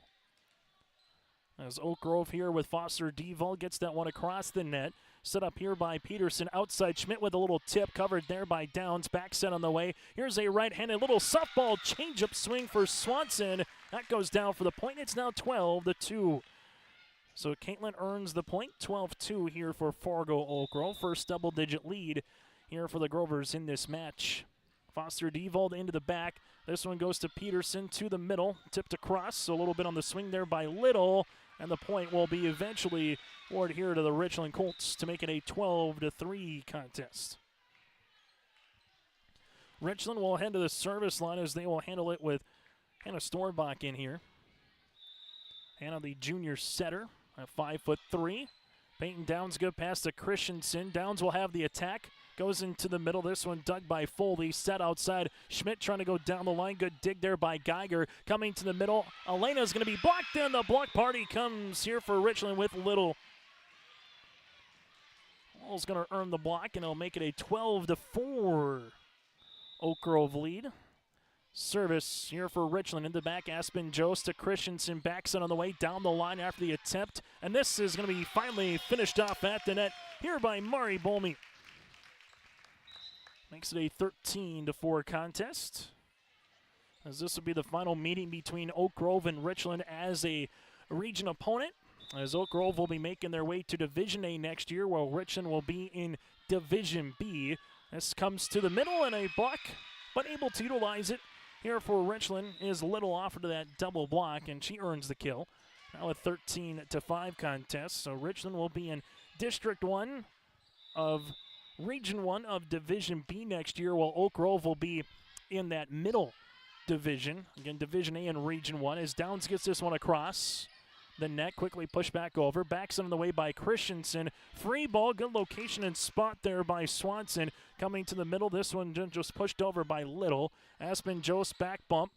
As Oak Grove here with Foster-Dewald gets that one across the net. Set up here by Peterson. Outside Schmidt with a little tip covered there by Downs. Back set on the way. Here's a right-handed little softball change-up swing for Swanson. That goes down for the point. It's now 12-2. So Caitlin earns the point. 12-2 here for Fargo Oak Grove. First double-digit lead here for the Grovers in this match. Foster-Dewald into the back. This one goes to Peterson to the middle. Tipped across. So a little bit on the swing there by Little. And the point will be eventually awarded here to the Richland Colts to make it a 12-3 contest. Richland will head to the service line as they will handle it with Hannah Storbach in here. Hannah, the junior setter, at 5'3". Peyton Downs, good pass to Christensen. Downs will have the attack. Goes into the middle. This one dug by Foley. Set outside. Schmidt trying to go down the line. Good dig there by Geiger. Coming to the middle. Elena's going to be blocked in. The block party comes here for Richland with Little. Little's going to earn the block, and it'll make it a 12-4 Oak Grove lead. Service here for Richland. In the back, Aspen Jost to Christensen. Backset on the way down the line after the attempt. And this is going to be finally finished off at the net here by Mari Bolmy. Makes it a 13-4 contest, as this will be the final meeting between Oak Grove and Richland as a region opponent, as Oak Grove will be making their way to Division A next year, while Richland will be in Division B. This comes to the middle and a block, but able to utilize it here for Richland is Little offered to that double block, and she earns the kill. Now a 13-5 contest, so Richland will be in District 1 of Region 1 of Division B next year, while Oak Grove will be in that middle division. Again, Division A in Region 1 as Downs gets this one across the net. Quickly pushed back over. Backs on the way by Christensen. Free ball. Good location and spot there by Swanson. Coming to the middle. This one just pushed over by Little. Aspen Jost back bump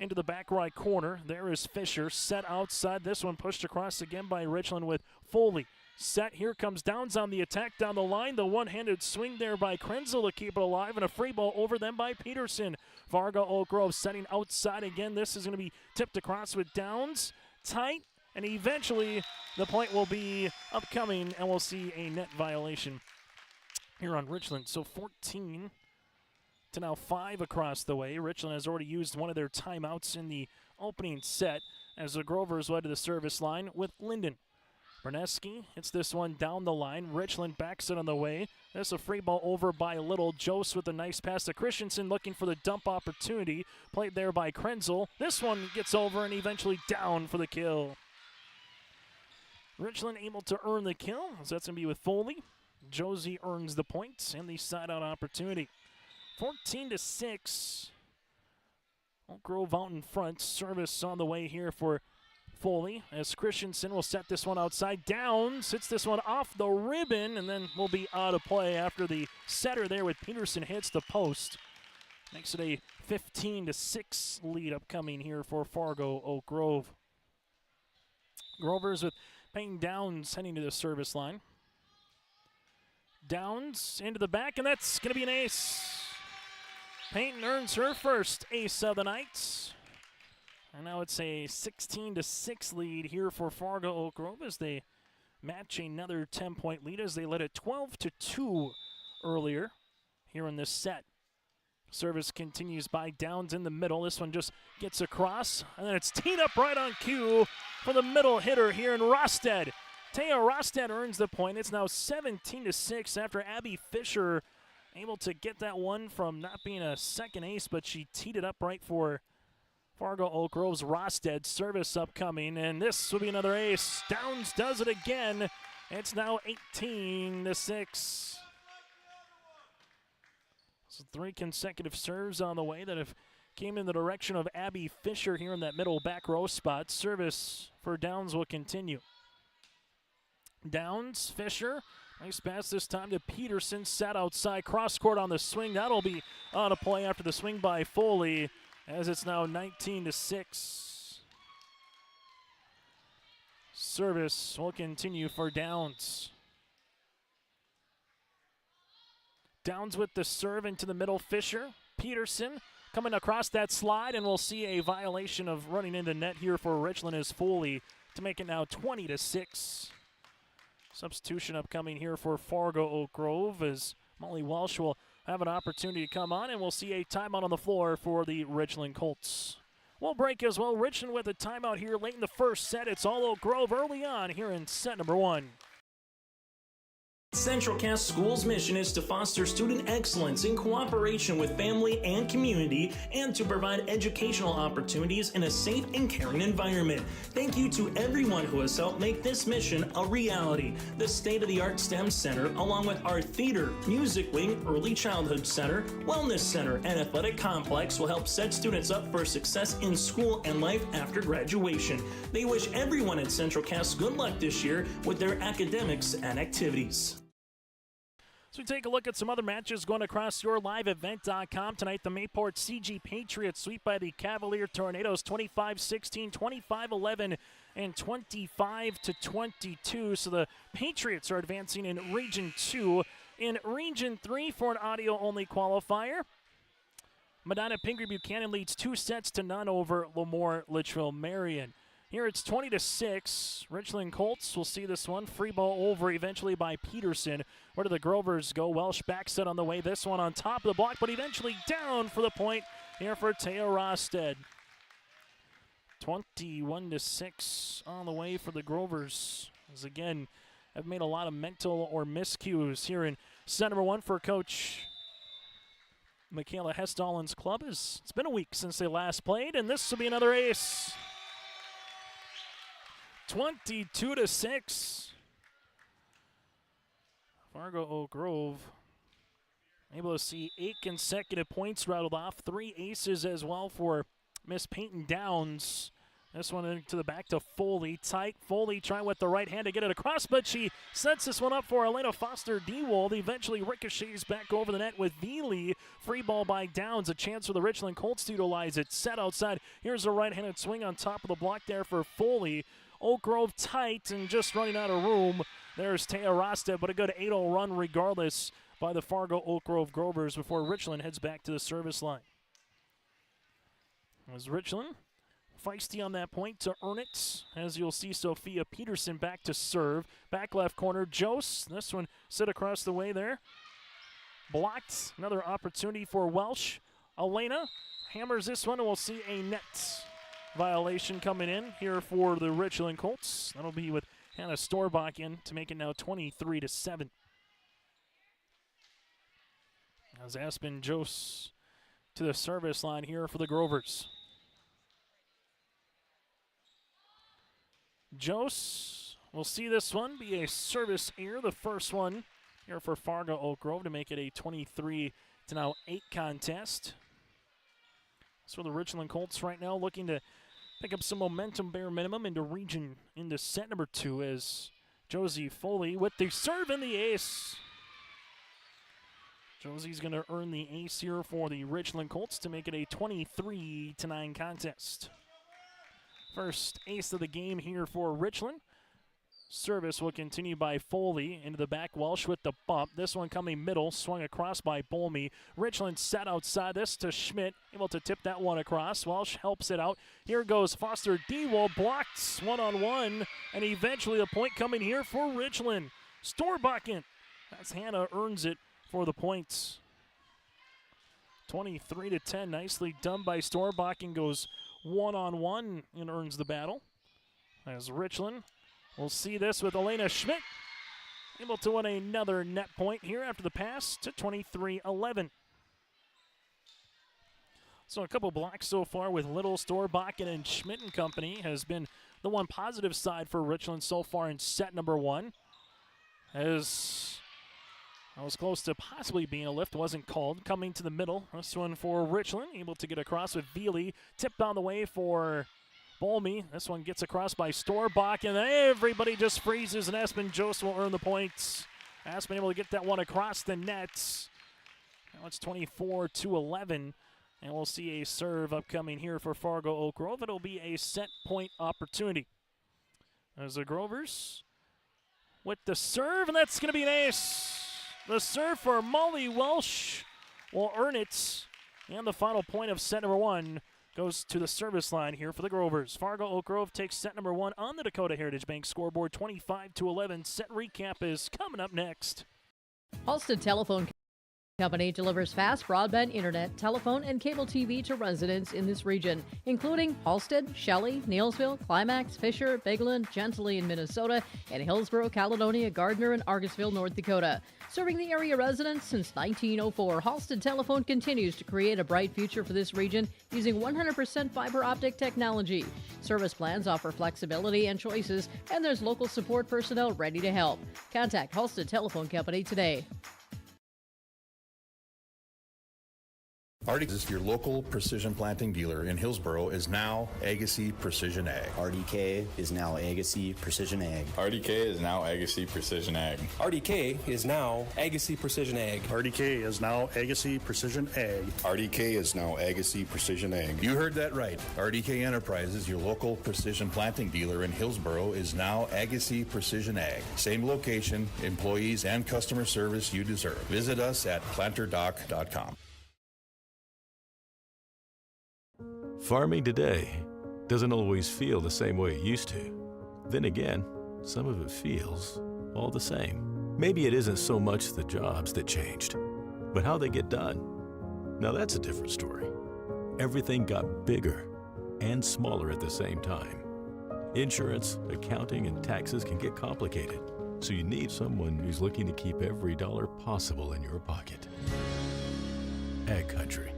into the back right corner. There is Fisher. Set outside. This one pushed across again by Richland with Foley. Set, here comes Downs on the attack down the line. The one-handed swing there by Krenzel to keep it alive, and a free ball over them by Peterson. Fargo Oak Grove setting outside again. This is going to be tipped across with Downs. Tight, and eventually the point will be upcoming, and we'll see a net violation here on Richland. So 14 to now 5 across the way. Richland has already used one of their timeouts in the opening set as the Grovers led to the service line with Linden. Berneski hits this one down the line. Richland backs it on the way. That's a free ball over by Little. Jost with a nice pass to Christensen, looking for the dump opportunity. Played there by Krenzel. This one gets over and eventually down for the kill. Richland able to earn the kill, so that's going to be with Foley. Josie earns the points and the side-out opportunity. 14-6. Oak Grove out in front. Service on the way here for Foley, as Christensen will set this one outside. Downs hits this one off the ribbon, and then will be out of play after the setter there with Peterson hits the post. Makes it a 15-6 lead upcoming here for Fargo Oak Grove. Grovers with Payne Downs heading to the service line. Downs into the back, and that's going to be an ace. Payton earns her first ace of the night. And now it's a 16-6 lead here for Fargo Oak Grove as they match another 10-point lead as they led it 12-2 earlier here in this set. Service continues by Downs in the middle. This one just gets across, and then it's teed up right on cue for the middle hitter here in Rosted. Taya Rostad earns the point. It's now 17-6 after Abby Fisher able to get that one from not being a second ace, but she teed it up right for Fargo Oak Grove's Rostad. Service upcoming, and this will be another ace. Downs does it again. It's now 18-6. So 3 consecutive serves on the way that have came in the direction of Abby Fisher here in that middle back row spot. Service for Downs will continue. Downs, Fisher, nice pass this time to Peterson, sat outside, cross court on the swing. That'll be on a play after the swing by Foley, as it's now 19-6. Service will continue for Downs. Downs with the serve into the middle, Fisher. Peterson coming across that slide, and we'll see a violation of running into net here for Richland as Foley to make it now 20-6. Substitution upcoming here for Fargo Oak Grove as Molly Welsh will have an opportunity to come on, and we'll see a timeout on the floor for the Richland Colts. We'll break as well. Richland with a timeout here late in the first set. It's all Oak Grove early on here in set number 1. Central Cass School's mission is to foster student excellence in cooperation with family and community and to provide educational opportunities in a safe and caring environment. Thank you to everyone who has helped make this mission a reality. The state-of-the-art STEM Center, along with our theater, music wing, early childhood center, wellness center, and athletic complex will help set students up for success in school and life after graduation. They wish everyone at Central Cass good luck this year with their academics and activities. So we take a look at some other matches going across your liveevent.com tonight. The Mayport CG Patriots sweep by the Cavalier Tornadoes 25-16, 25-11, and 25-22. So the Patriots are advancing in Region 2. In Region 3 for an audio-only qualifier, Medina Pingree Buchanan leads 2-0 over Lemoore Litchfield Marion. Here it's 20-6. Richland Colts will see this one. Free ball over eventually by Peterson. Where do the Grovers go? Welsh back set on the way. This one on top of the block, but eventually down for the point here for Taya Rosted. 21-6 on the way for the Grovers. As again, have made a lot of mental or miscues here in set number 1 for Coach Michaela Hestall's club. It's been a week since they last played, and this will be another ace. 22-6. Fargo Oak Grove able to see 8 consecutive points rattled off. 3 aces as well for Miss Peyton Downs. This one into the back to Foley. Tight. Foley trying with the right hand to get it across, but she sets this one up for Elena Foster-Dewold. Eventually ricochets back over the net with Veely. Free ball by Downs. A chance for the Richland Colts to utilize it. Set outside. Here's a right-handed swing on top of the block there for Foley. Oak Grove tight and just running out of room. There's Taya Rosted, but a good 8-0 run regardless by the Fargo Oak Grove Grovers before Richland heads back to the service line. As Richland feisty on that point to earn it, as you'll see Sophia Peterson back to serve. Back left corner, Jose. This one sit across the way there. Blocked. Another opportunity for Welsh. Elena hammers this one, and we'll see a net violation coming in here for the Richland Colts. That'll be with Hannah Storbach in to make it now 23-7. As Aspen Jose to the service line here for the Grovers. Jose will see this one be a service error, the first one here for Fargo Oak Grove to make it a 23-8 contest. So the Richland Colts right now looking to pick up some momentum bare minimum into set number 2 as Josie Foley with the serve and the ace. Josie's going to earn the ace here for the Richland Colts to make it a 23-9 contest. First ace of the game here for Richland. Service will continue by Foley into the back. Welsh with the bump. This one coming middle, swung across by Bolmy. Richland set outside this to Schmidt, able to tip that one across. Welsh helps it out. Here goes Foster-Dewold, blocked one-on-one, and eventually the point coming here for Richland. Storbakken. That's Hannah earns it for the points. 23-10, nicely done by Storbakken. Goes one-on-one and earns the battle. As Richland We'll see this with Elena Schmidt, able to win another net point here after the pass to 23-11. So a couple blocks so far with Little, Storbakken, and Schmidt and company has been the one positive side for Richland so far in set number 1. As I was close to possibly being a lift, wasn't called. Coming to the middle, this one for Richland, able to get across with Veely. Tipped on the way for Bolmy. This one gets across by Storbakken, and everybody just freezes, and Aspen Jost will earn the points. Aspen able to get that one across the nets. Now it's 24-11. And we'll see a serve upcoming here for Fargo Oak Grove. It'll be a set point opportunity. As the Grovers with the serve, and that's going to be an ace. The serve for Molly Welsh will earn it. And the final point of set number 1 goes to the service line here for the Grovers. Fargo Oak Grove takes set number 1 on the Dakota Heritage Bank scoreboard, 25-11. Set recap is coming up next. Halsted Telephone Company delivers fast broadband internet, telephone, and cable TV to residents in this region, including Halsted, Shelley, Neilsville, Climax, Fisher, Bigland, Gentilly in Minnesota, and Hillsborough, Caledonia, Gardner, and Argosville, North Dakota. Serving the area residents since 1904, Halsted Telephone continues to create a bright future for this region using 100% fiber optic technology. Service plans offer flexibility and choices, and there's local support personnel ready to help. Contact Halsted Telephone Company today. RDK, your local precision planting dealer in Hillsborough, is now Agassi Precision Ag. RDK is now Agassi Precision Ag. RDK is now Agassi Precision Ag. RDK is now Agassi Precision Ag. RDK is now Agassi Precision Ag. RDK is now Agassi Precision Ag. You heard that right. RDK Enterprises, your local precision planting dealer in Hillsborough, is now Agassi Precision Ag. Same location, employees, and customer service you deserve. Visit us at planterdoc.com. Farming today doesn't always feel the same way it used to. Then again, some of it feels all the same. Maybe it isn't so much the jobs that changed, but how they get done. Now that's a different story. Everything got bigger and smaller at the same time. Insurance, accounting, and taxes can get complicated, so you need someone who's looking to keep every dollar possible in your pocket. Ag Country.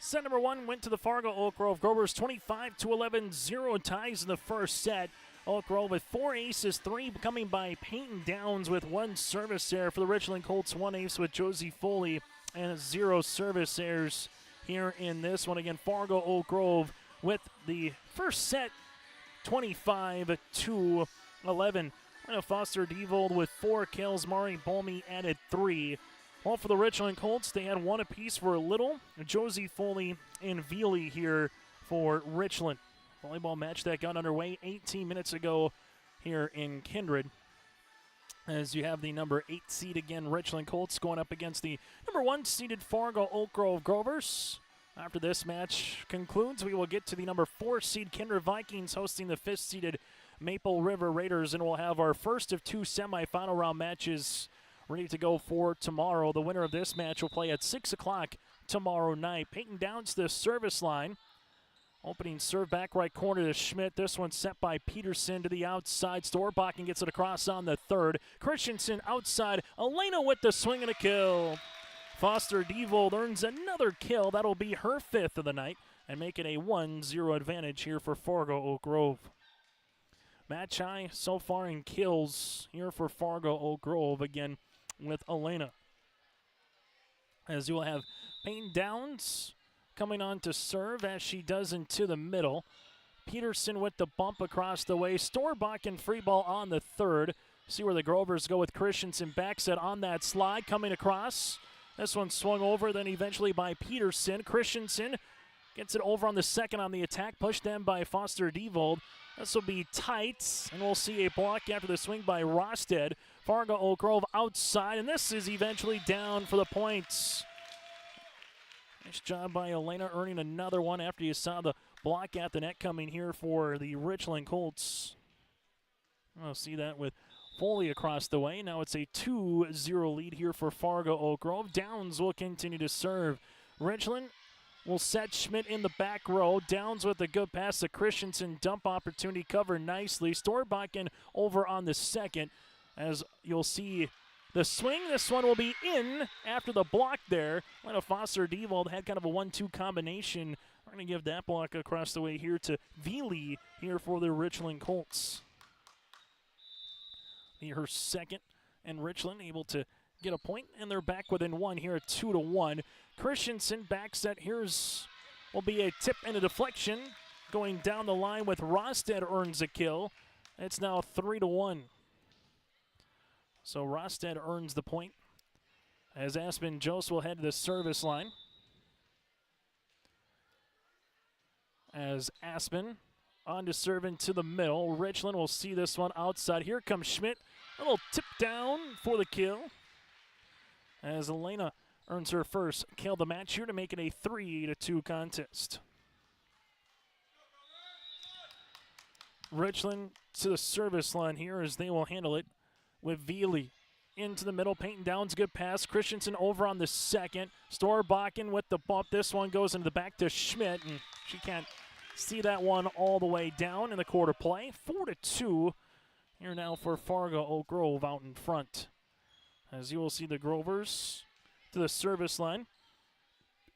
Set number 1 went to the Fargo Oak Grove Grovers, 25-11, 0 ties in the first set. Oak Grove with 4 aces, 3 coming by Peyton Downs with 1 service error for the Richland Colts, 1 ace with Josie Foley, and 0 service errors here in this one. Again, Fargo Oak Grove with the first set, 25-11. Foster Devold with 4 kills. Mari Bolmy added 3. Well, for the Richland Colts, they had 1 apiece for Little, Josie Foley, and Veely here for Richland. Volleyball match that got underway 18 minutes ago here in Kindred. As you have the number 8 seed again, Richland Colts going up against the number 1 seeded Fargo Oak Grove Grovers. After this match concludes, we will get to the number 4 seed Kindred Vikings hosting the 5th seeded Maple River Raiders, and we'll have our first of 2 semifinal round matches ready to go for tomorrow. The winner of this match will play at 6 o'clock tomorrow night. Peyton Downs to the service line. Opening serve back right corner to Schmidt. This one set by Peterson to the outside. Storbakken gets it across on the 3rd. Christensen outside. Elena with the swing and a kill. Foster Devold earns another kill. That'll be her 5th of the night and make it a 1-0 advantage here for Fargo Oak Grove. Match high so far in kills here for Fargo Oak Grove. Again, with Elena. As you will have Payne Downs coming on to serve as she does into the middle. Peterson with the bump across the way. Storbakken free ball on the 3rd. See where the Grovers go with Christensen backset on that slide coming across. This one swung over then eventually by Peterson. Christensen gets it over on the 2nd on the attack. Pushed then by Foster Devold. This will be tight, and we'll see a block after the swing by Rosted. Fargo Oak Grove outside, and this is eventually down for the points. Nice job by Elena earning another one after you saw the block at the net coming here for the Richland Colts. We'll see that with Foley across the way. Now it's a 2-0 lead here for Fargo Oak Grove. Downs will continue to serve. Richland will set Schmidt in the back row. Downs with a good pass to Christensen. Dump opportunity covered nicely. Storbakken over on the second. As you'll see the swing, this one will be in after the block there. Lena Foster-Diewald had kind of a 1-2 combination. We're going to give that block across the way here to Veely here for the Richland Colts. Her second, and Richland able to get a point, and they're back within one here at 2-1. Christensen back set. Will be a tip and a deflection going down the line with Rosted earns a kill. It's now 3-1. So Rosted earns the point as Aspen Jost will head to the service line. As Aspen on to serve into the middle. Richland will see this one outside. Here comes Schmidt. A little tip down for the kill. As Elena earns her first kill of the match here to make it a 3-2 contest. Richland to the service line here as they will handle it with Veely. Into the middle, Peyton Downs, good pass. Christensen over on the second. Storbakken with the bump. This one goes into the back to Schmidt, and she can't see that one all the way down in the quarter play. 4-2 here now for Fargo Oak Grove out in front. As you will see the Grovers to the service line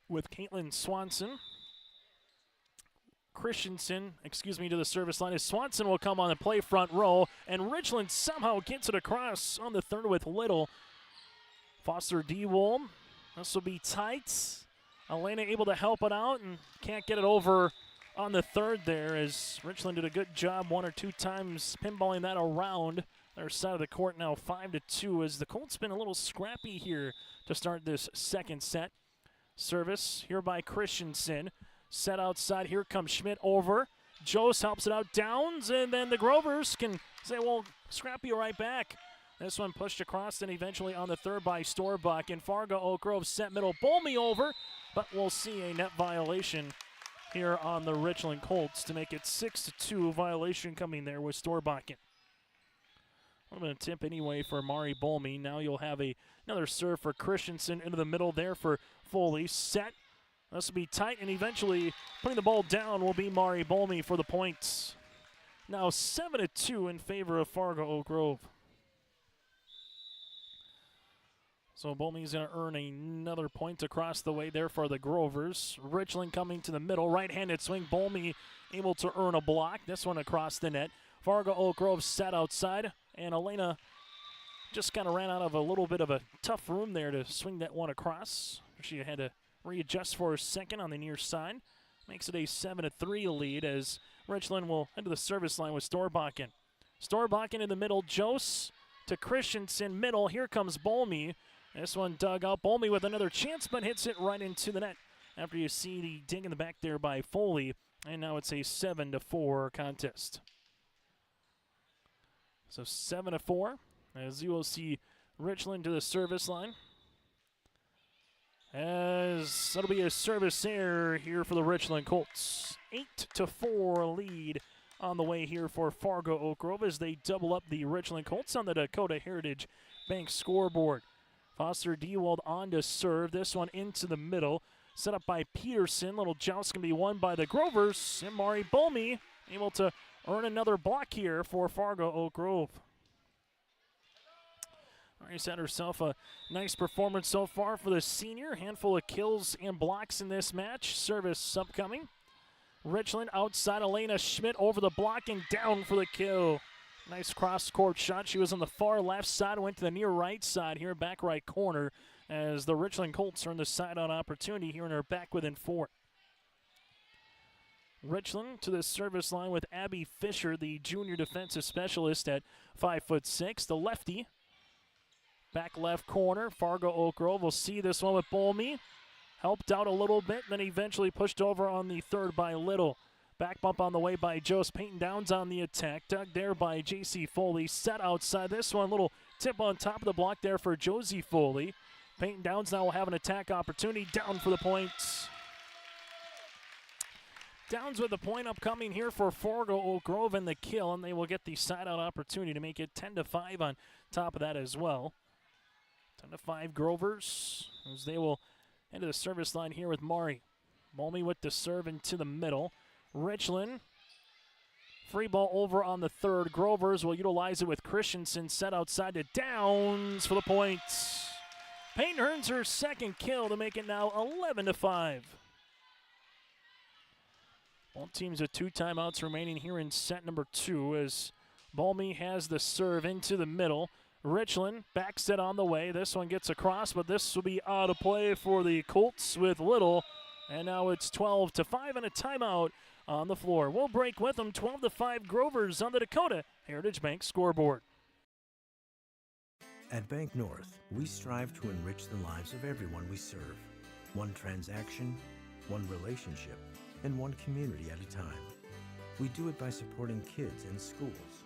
with Caitlin Swanson. Christensen, to the service line as Swanson will come on the play front row, and Richland somehow gets it across on the third with Little. Foster-Diewald, this will be tight. Elena able to help it out and can't get it over on the third there as Richland did a good job one or two times pinballing that around their side of the court. Now 5-2 as the Colts been a little scrappy here to start this second set. Service here by Christensen. Set outside, here comes Schmidt over. Jost helps it out, Downs, and then the Grovers can say, well, Scrappy right back. This one pushed across and eventually on the third by Storbuck. And Fargo Oak Grove set middle, Bolmy over, but we'll see a net violation here on the Richland Colts to make it 6-2 violation coming there with Storbakken. A little bit of tip anyway for Mari Bolmy. Now you'll have another serve for Christensen into the middle there for Foley. Set. This will be tight, and eventually putting the ball down will be Mari Bolmy for the points. Now 7-2 in favor of Fargo Oak Grove. So Bolmy's going to earn another point across the way there for the Grovers. Richland coming to the middle, right-handed swing. Bolmy able to earn a block. This one across the net. Fargo Oak Grove set outside, and Elena just kind of ran out of a little bit of a tough room there to swing that one across. She had to readjust for a second on the near side. Makes it a 7-3 lead as Richland will head to the service line with Storbakken. Storbakken in the middle, Jost to Christensen, middle. Here comes Bolmy. This one dug out. Bolmy with another chance, but hits it right into the net after you see the ding in the back there by Foley. And now it's a 7-4 contest. So 7-4 as you will see Richland to the service line. As that'll be a service error here for the Richland Colts. 8-4 lead on the way here for Fargo Oak Grove as they double up the Richland Colts on the Dakota Heritage Bank scoreboard. Foster-Diewald on to serve. This one into the middle. Set up by Peterson. Little joust can be won by the Grovers. And Mari Bolmy able to earn another block here for Fargo Oak Grove. She's had herself a nice performance so far for the senior. Handful of kills and blocks in this match. Service upcoming. Richland outside. Elena Schmidt over the block and down for the kill. Nice cross-court shot. She was on the far left side, went to the near right side here, back right corner, as the Richland Colts earn the side-out opportunity here and are back within 4. Richland to the service line with Abby Fisher, the junior defensive specialist at 5'6", the lefty. Back left corner, Fargo Oak Grove will see this one with Bolmy. Helped out a little bit, then eventually pushed over on the third by Little. Back bump on the way by Jost. Peyton Downs on the attack. Dug there by J.C. Foley. Set outside. This one, little tip on top of the block there for Josie Foley. Peyton Downs now will have an attack opportunity. Down for the points. Downs with the point upcoming here for Fargo Oak Grove and the kill, and they will get the side-out opportunity to make it 10-5 on top of that as well. 10-5 Grovers, as they will enter the service line here with Mari. Mulmy with the serve into the middle. Richland, free ball over on the third. Grovers will utilize it with Christensen set outside to Downs for the point. Peyton earns her second kill to make it now 11-5. Both teams with 2 timeouts remaining here in set number 2 as Mulmy has the serve into the middle. Richland back set on the way. This one gets across, but this will be out of play for the Colts with Little. And now it's 12-5 and a timeout on the floor. We'll break with them. 12-5 Grovers on the Dakota Heritage Bank scoreboard. At Bank North, we strive to enrich the lives of everyone we serve. One transaction, one relationship, and one community at a time. We do it by supporting kids and schools,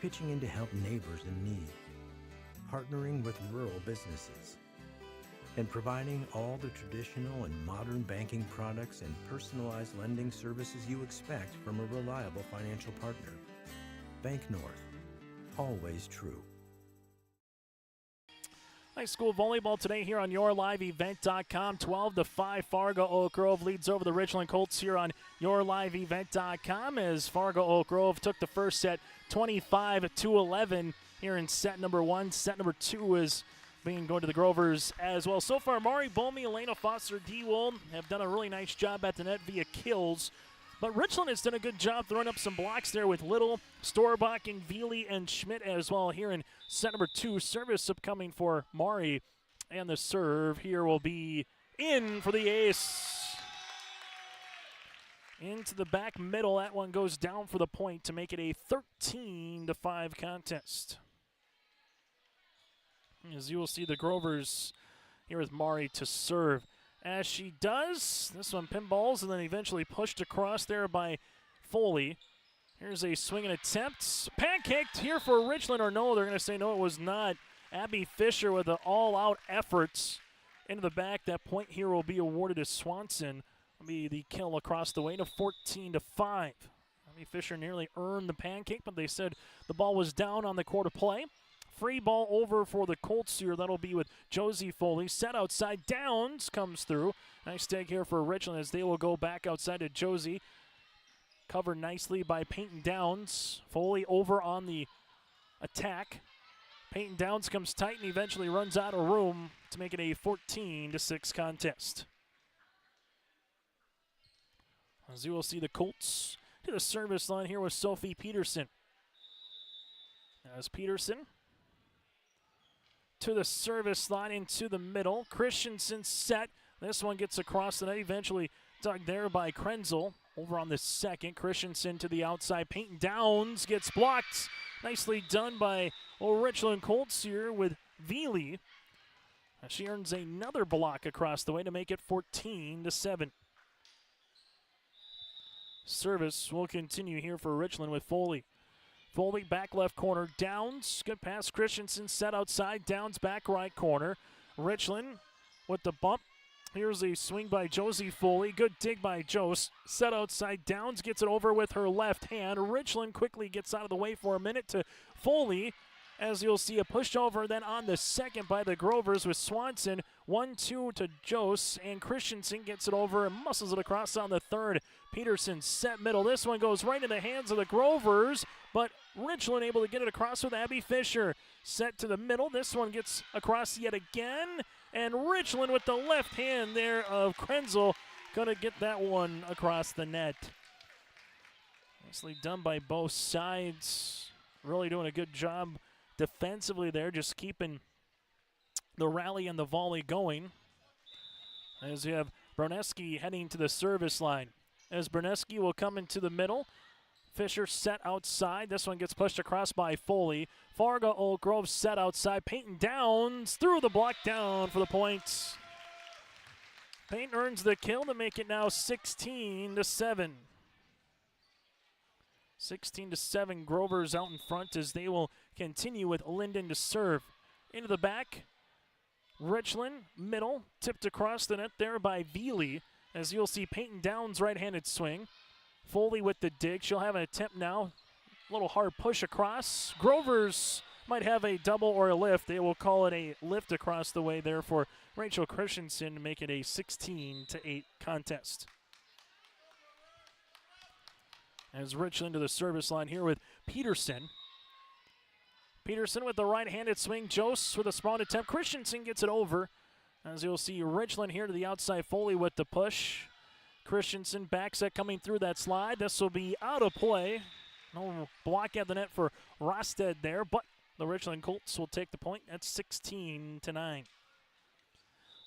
pitching in to help neighbors in need, partnering with rural businesses, and providing all the traditional and modern banking products and personalized lending services you expect from a reliable financial partner. Bank North, always true. High school volleyball today here on YourLiveEvent.com. 12-5 Fargo Oak Grove leads over the Richland Colts here on YourLiveEvent.com as Fargo Oak Grove took the first set 25-11 here in set number 1. Set number 2 is being going to the Grovers as well. So far, Mari Bomi, Elena Foster, D-Wold have done a really nice job at the net via kills. But Richland has done a good job throwing up some blocks there with Little, Storbach, and Veely and Schmidt as well here in set number 2. Service upcoming for Mari. And the serve here will be in for the ace. Into the back middle. That one goes down for the point to make it a 13-5 contest. As you will see the Grovers here with Mari to serve. As she does, this one pinballs and then eventually pushed across there by Foley. Here's a swing and attempt. Pancaked here for Richland, or no, they're going to say no, it was not. Abby Fisher with an all-out efforts into the back. That point here will be awarded to Swanson. Will be the kill across the way to 14-5. Abby Fisher nearly earned the pancake, but they said the ball was down on the quarter play. Free ball over for the Colts here. That'll be with Josie Foley. Set outside. Downs comes through. Nice dig here for Richland as they will go back outside to Josie. Covered nicely by Peyton Downs. Foley over on the attack. Peyton Downs comes tight and eventually runs out of room to make it a 14-6 contest. As you will see the Colts to the service line here with Sophie Peterson. As Peterson to the service line into the middle. Christensen set. This one gets across the net, eventually dug there by Krenzel. Over on the second, Christensen to the outside. Peyton Downs gets blocked. Nicely done by Richland Colts here with Veely. She earns another block across the way to make it 14-7. Service will continue here for Richland with Foley. Foley back left corner. Downs. Good pass. Christensen set outside. Downs back right corner. Richland with the bump. Here's a swing by Josie Foley. Good dig by Jose. Set outside. Downs gets it over with her left hand. Richland quickly gets out of the way for a minute to Foley. As you'll see a pushover then on the second by the Grovers with Swanson. 1-2 to Jose, and Christensen gets it over and muscles it across on the third. Peterson set middle. This one goes right in the hands of the Grovers, but Richland able to get it across with Abby Fisher. Set to the middle. This one gets across yet again, and Richland with the left hand there of Krenzel going to get that one across the net. Nicely done by both sides. Really doing a good job defensively there, just keeping the rally and the volley going. As you have Broneski heading to the service line. As Broneski will come into the middle. Fisher set outside. This one gets pushed across by Foley. Fargo Oak Grove set outside. Peyton Downs through the block down for the points. Peyton earns the kill to make it now 16-7. 16-7, Grovers out in front as they will continue with Linden to serve. Into the back, Richland, middle, tipped across the net there by Veely, as you'll see Peyton Downs right-handed swing. Foley with the dig, she'll have an attempt now. A little hard push across. Grovers might have a double or a lift. They will call it a lift across the way there for Rachel Christensen to make it a 16-8 contest. As Richland to the service line here with Peterson. Peterson with the right-handed swing. Jose with a spawn attempt. Christensen gets it over. As you'll see, Richland here to the outside. Foley with the push. Christensen back set coming through that slide. This will be out of play. No block at the net for Rosted there, but the Richland Colts will take the point. That's 16-9.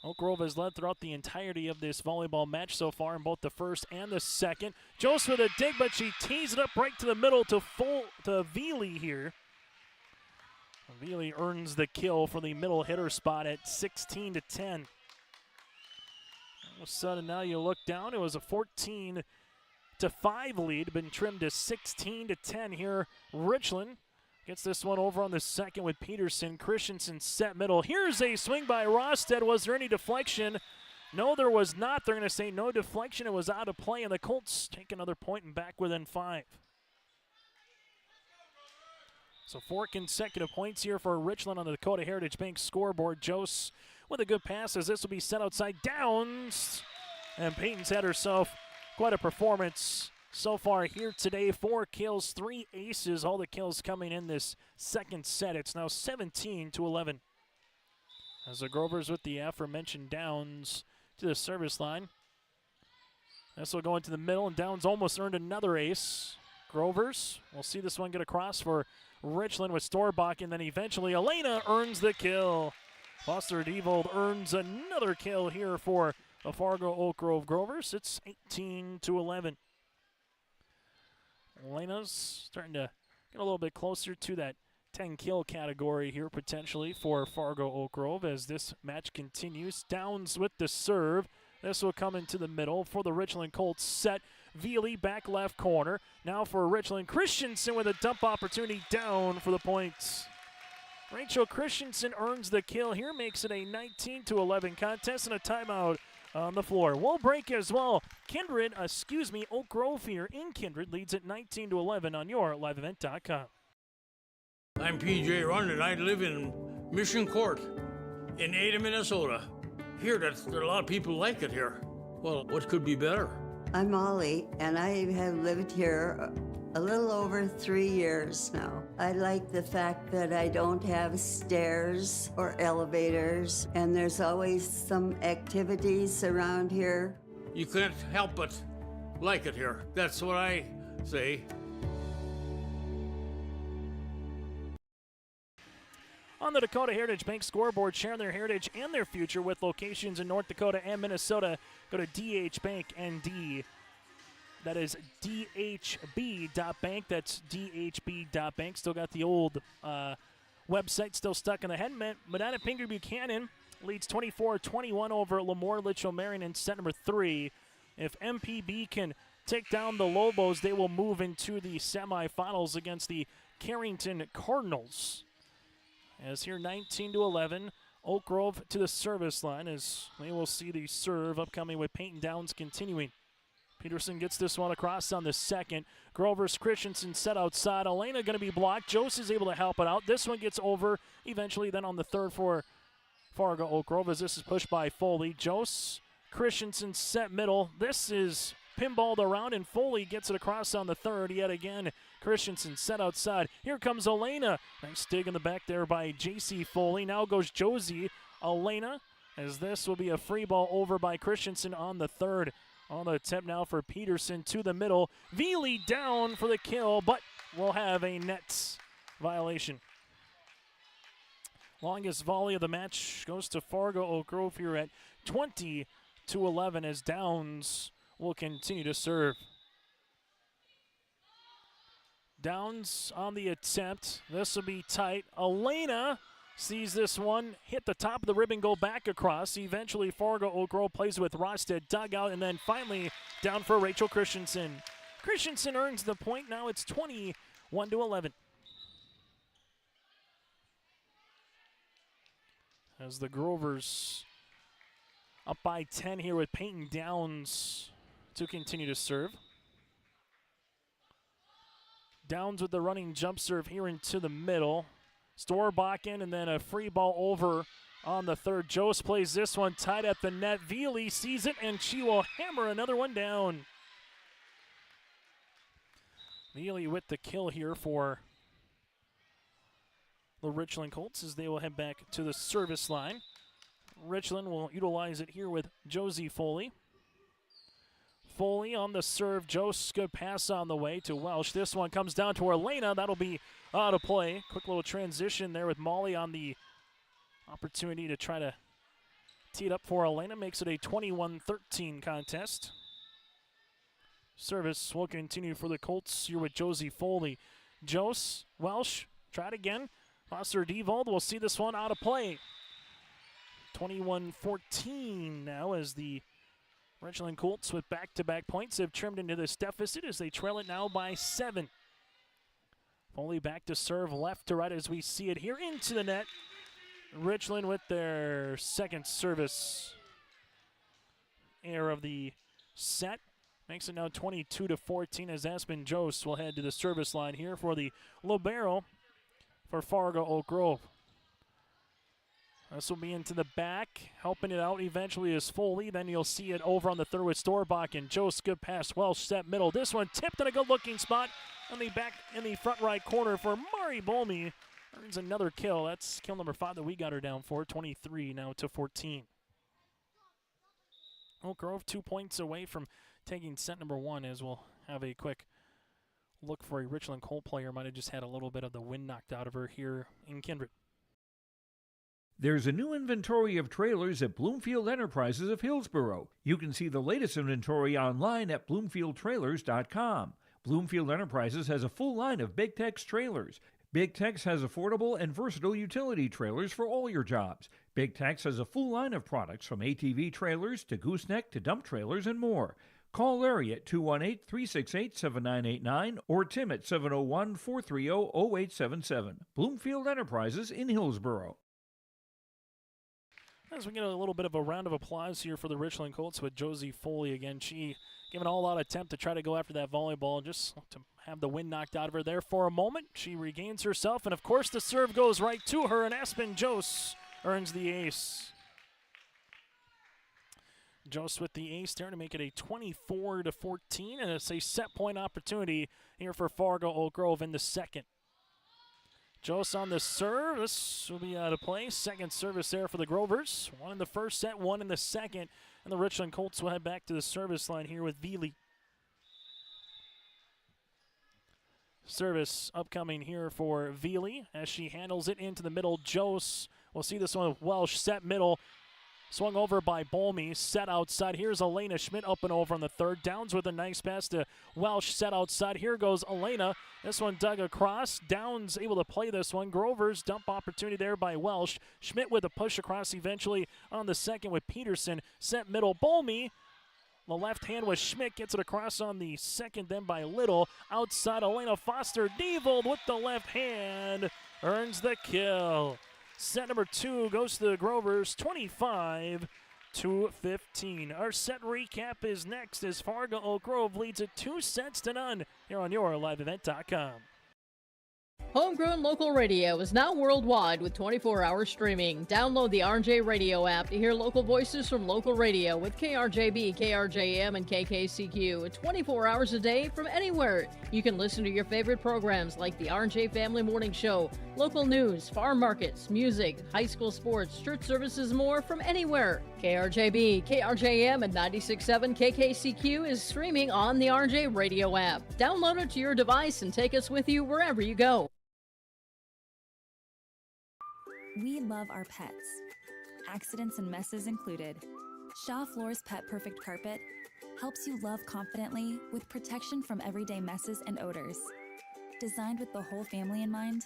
Oak Grove has led throughout the entirety of this volleyball match so far in both the first and the second. Jose with a dig, but she tees it up right to the middle to Veely here. Veely earns the kill for the middle hitter spot at 16-10. All of a sudden now you look down, it was a 14-5 lead, been trimmed to 16-10 here. Richland gets this one over on the second with Peterson. Christensen set middle. Here's a swing by Rosted. Was there any deflection? No, there was not. They're going to say no deflection. It was out of play, and the Colts take another point and back within 5. So 4 consecutive points here for Richland on the Dakota Heritage Bank scoreboard. Jose with a good pass as this will be set outside. Downs. And Peyton's had herself quite a performance so far here today. 4 kills, 3 aces. All the kills coming in this second set. It's now 17-11. As the Grovers with the aforementioned Downs to the service line. This will go into the middle, and Downs almost earned another ace. Grovers, we'll see this one get across for Richland with Storbach, and then eventually Elena earns the kill. Foster Devold earns another kill here for the Fargo Oak Grove Grovers. It's 18-11. Elena's starting to get a little bit closer to that 10-kill category here potentially for Fargo Oak Grove as this match continues. Downs with the serve. This will come into the middle for the Richland Colts set. Veely back left corner. Now for Richland. Christensen with a dump opportunity down for the points. Rachel Christensen earns the kill here, makes it a 19-11 contest and a timeout on the floor. We'll break as well. Oak Grove here in Kindred leads at 19-11 on your liveevent.com. I'm PJ Rund and I live in Mission Court in Ada, Minnesota. Here, there are a lot of people like it here. Well, what could be better? I'm Molly, and I have lived here a little over 3 years now. I like the fact that I don't have stairs or elevators, and there's always some activities around here. You can't help but like it here. That's what I say. On the Dakota Heritage Bank scoreboard, sharing their heritage and their future with locations in North Dakota and Minnesota. Go to DH Bank ND. That is dhb.bank. That's dhb.bank. Still got the old website still stuck in the head. Medina Pinker Buchanan leads 24-21 over Lemoore Litchfield Marion in set number 3. If MPB can take down the Lobos, they will move into the semifinals against the Carrington Cardinals. As here 19-11, Oak Grove to the service line as we will see the serve upcoming with Peyton Downs continuing. Peterson gets this one across on the second. Grover's Christensen set outside. Elena going to be blocked. Jose is able to help it out. This one gets over eventually then on the third for Fargo Oak Grove as this is pushed by Foley. Jose, Christensen set middle. This is pinballed around and Foley gets it across on the third yet again. Christensen set outside. Here comes Elena. Nice dig in the back there by J.C. Foley. Now goes Josie. Elena as this will be a free ball over by Christensen on the third. On the attempt now for Peterson to the middle. Veely down for the kill, but we'll have a net violation. Longest volley of the match goes to Fargo Oak Grove here at 20-11 as Downs will continue to serve. Downs on the attempt. This will be tight. Elena sees this one hit the top of the ribbon, go back across. Eventually, Fargo Oak Grove plays with Rosted, dugout, and then finally down for Rachel Christensen. Christensen earns the point. Now it's 21-11. As the Grovers up by 10 here with Peyton Downs to continue to serve. Downs with the running jump serve here into the middle. Storbakken, and then a free ball over on the third. Jost plays this one tight at the net. Veely sees it, and she will hammer another one down. Veely with the kill here for the Richland Colts as they will head back to the service line. Richland will utilize it here with Josie Foley. Foley on the serve. Jost, good pass on the way to Welsh. This one comes down to Elena. That'll be out of play. Quick little transition there with Molly on the opportunity to try to tee it up for Elena. Makes it a 21-13 contest. Service will continue for the Colts here with Josie Foley. Jost, Welsh, try it again. Foster Devold will see this one out of play. 21-14 now as the Richland Colts with back-to-back points have trimmed into this deficit as they trail it now by 7. Foley back to serve left to right as we see it here into the net. Richland with their second service error of the set. Makes it now 22-14 as Aspen Jost will head to the service line here for the libero for Fargo Oak Grove. This will be into the back. Helping it out eventually is Foley. Then you'll see it over on the third with Storbakken. Jost, good pass. Welsh set middle. This one tipped in a good-looking spot on the back in the front right corner for Mari Bolmy. Earns another kill. That's kill number 5 that we got her down for. 23 now to 14. Oak Grove 2 points away from taking set number 1 as we'll have a quick look for a Richland Colt player. Might have just had a little bit of the wind knocked out of her here in Kindred. There's a new inventory of trailers at Bloomfield Enterprises of Hillsborough. You can see the latest inventory online at bloomfieldtrailers.com. Bloomfield Enterprises has a full line of Big Tex trailers. Big Tex has affordable and versatile utility trailers for all your jobs. Big Tex has a full line of products from ATV trailers to gooseneck to dump trailers and more. Call Larry at 218-368-7989 or Tim at 701-430-0877. Bloomfield Enterprises in Hillsborough. As we get a little bit of a round of applause here for the Richland Colts with Josie Foley again. She gave an all-out attempt to try to go after that volleyball, just to have the wind knocked out of her there for a moment. She regains herself, and of course the serve goes right to her, and Aspen Jost earns the ace. Jost with the ace there to make it a 24-14, and it's a set point opportunity here for Fargo Oak Grove in the second. Jost on the serve. This will be out of play. Second service there for the Grovers. 1 in the first set, 1 in the second. And the Richland Colts will head back to the service line here with Veely. Service upcoming here for Veely as she handles it into the middle. Jost, we'll see this one with Welsh, set middle. Swung over by Bolmy, set outside. Here's Elena Schmidt up and over on the third. Downs with a nice pass to Welsh, set outside. Here goes Elena. This one dug across. Downs able to play this one. Grover's dump opportunity there by Welsh. Schmidt with a push across eventually on the second with Peterson. Set middle. Bolmy. The left hand with Schmidt, gets it across on the second, then by Little. Outside, Elena Foster. Devold with the left hand. Earns the kill. Set number 2 goes to the Grovers, 25-15. Our set recap is next as Fargo Oak Grove leads it 2-0 here on YourLiveEvent.com. Homegrown local radio is now worldwide with 24-hour streaming. Download the RJ Radio app to hear local voices from local radio with KRJB, KRJM, and KKCQ 24 hours a day from anywhere. You can listen to your favorite programs like the RJ Family Morning Show, local news, farm markets, music, high school sports, church services, more from anywhere. KRJB, KRJM, and 96.7 KKCQ is streaming on the RJ Radio app. Download it to your device and take us with you wherever you go. We love our pets, accidents and messes included. Shaw Floor's Pet Perfect Carpet helps you love confidently with protection from everyday messes and odors. Designed with the whole family in mind,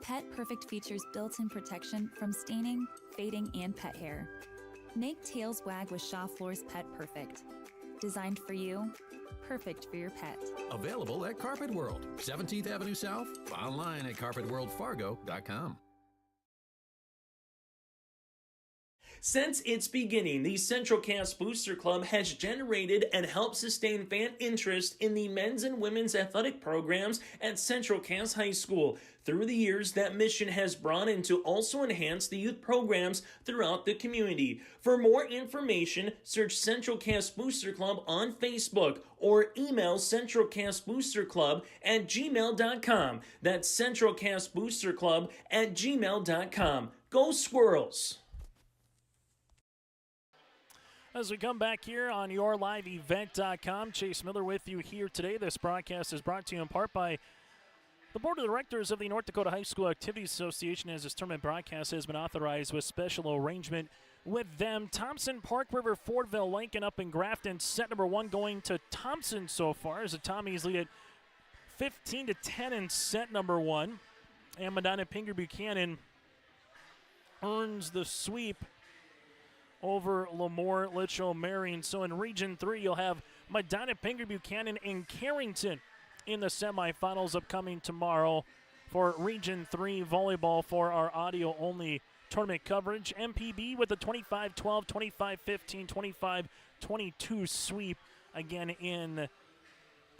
Pet Perfect features built-in protection from staining, fading, and pet hair. Make tails wag with Shaw Floor's Pet Perfect. Designed for you, perfect for your pet. Available at Carpet World, 17th Avenue South, online at carpetworldfargo.com. Since its beginning, the Central Cass Booster Club has generated and helped sustain fan interest in the men's and women's athletic programs at Central Cass High School. Through the years, that mission has brought in to also enhance the youth programs throughout the community. For more information, search Central Cass Booster Club on Facebook or email centralcassboosterclub@gmail.com. That's centralcassboosterclub@gmail.com. Go Squirrels! As we come back here on yourliveevent.com, Chase Miller with you here today. This broadcast is brought to you in part by the Board of Directors of the North Dakota High School Activities Association, as this tournament broadcast has been authorized with special arrangement with them. Thompson, Park River, Fordville, Lincoln up in Grafton. Set number 1 going to Thompson so far as the Tommies lead at 15-10 in set number 1. And Medina Pinger Buchanan earns the sweep over Lemoore Litchell Marion. So in Region 3, you'll have Medina Pinger Buchanan and Carrington in the semifinals upcoming tomorrow for Region 3 volleyball for our audio-only tournament coverage. MPB with a 25-12, 25-15, 25-22 sweep again in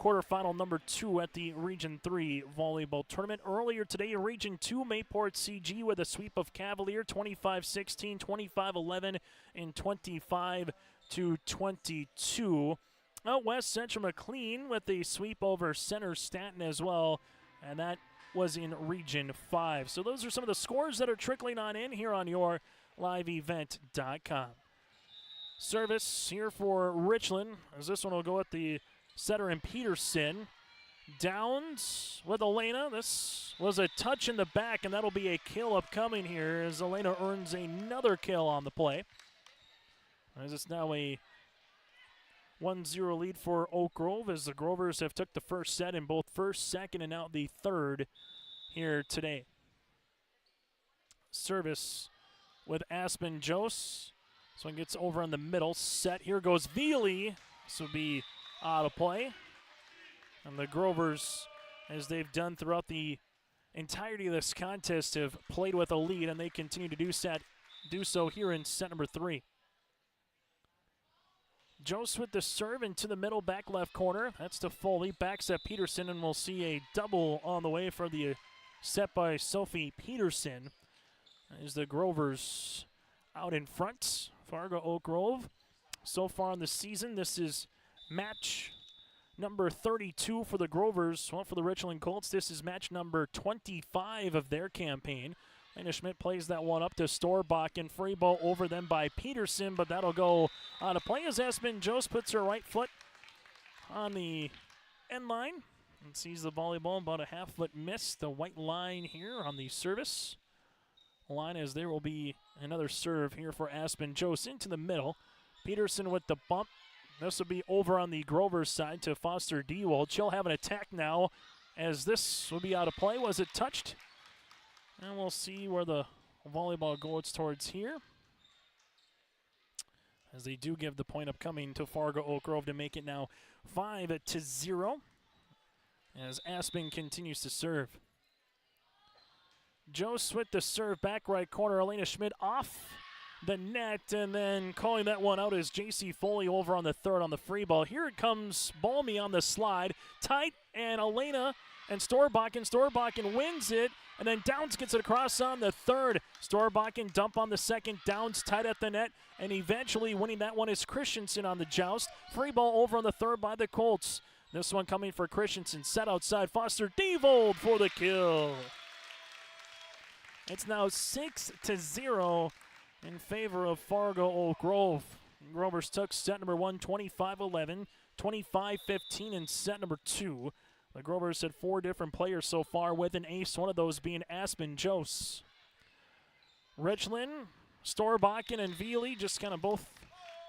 quarterfinal number 2 at the Region 3 volleyball tournament. Earlier today, Region 2, Mayport CG with a sweep of Cavalier, 25-16, 25-11, and 25-22. Out west, Central McLean with a sweep over Center Stanton as well, and that was in Region 5. So those are some of the scores that are trickling on in here on your liveevent.com. Service here for Richland, as this one will go at the setter in Peterson. Downs with Elena. This was a touch in the back, and that'll be a kill upcoming here as Elena earns another kill on the play. As it's now a 1-0 lead for Oak Grove as the Grovers have took the first set in both first, second, and now the third here today. Service with Aspen Jose. This one gets over on the middle. Set. Here goes Veely. This will be out of play. And the Grovers, as they've done throughout the entirety of this contest, have played with a lead, and they continue to do so here in set number 3. Jose with the serve into the middle back left corner. That's to Foley. Backs at Peterson, and we'll see a double on the way for the set by Sophie Peterson. As the Grovers out in front. Fargo Oak Grove. So far in the season, this is match number 32 for the Grovers. Well, for the Richland Colts, this is match number 25 of their campaign. Lena Schmidt plays that one up to Storbach, and free ball over them by Peterson, but that'll go out of play as Aspen Jose puts her right foot on the end line and sees the volleyball about a half-foot miss. The white line here on the service line, as there will be another serve here for Aspen Jose into the middle. Peterson with the bump. This will be over on the Grovers side to Foster Dewald. She'll have an attack now as this will be out of play. Was it touched? And we'll see where the volleyball goes towards here, as they do give the point upcoming to Fargo Oak Grove to make it now 5-0 as Aspen continues to serve. Jose with the serve back right corner. Elena Schmidt off the net, and then calling that one out is J.C. Foley over on the third on the free ball. Here it comes Balmy on the slide. Tight, and Elena and Storbakken wins it, and then Downs gets it across on the third. Storbakken dump on the second. Downs tight at the net, and eventually winning that one is Christensen on the joust. Free ball over on the third by the Colts. This one coming for Christensen. Set outside. Foster Devold for the kill. It's now 6-0 in favor of Fargo Oak Grove. Grovers took set number 1, 25-11, 25-15 in set number 2. The Grovers had 4 different players so far with an ace, one of those being Aspen Jose. Richland, Storbakken, and Veely just kind of both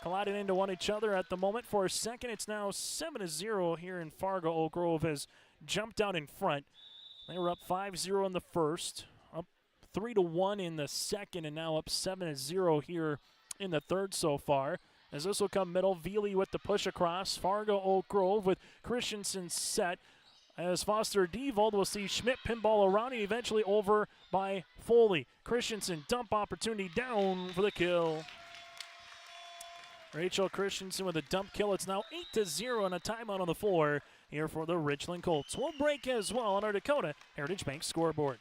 colliding into each other at the moment. For a second, it's now 7-0 here in Fargo. Oak Grove has jumped out in front. They were up 5-0 in the first, up 3-1 in the second, and now up 7-0 here in the third so far. As this will come middle, Veely with the push across. Fargo Oak Grove with Christensen set. As Foster Devold will see Schmidt pinball around and eventually over by Foley. Christensen dump opportunity down for the kill. Rachel Christensen with a dump kill. It's now 8-0 and a timeout on the floor here for the Richland Colts. We'll break as well on our Dakota Heritage Bank scoreboard.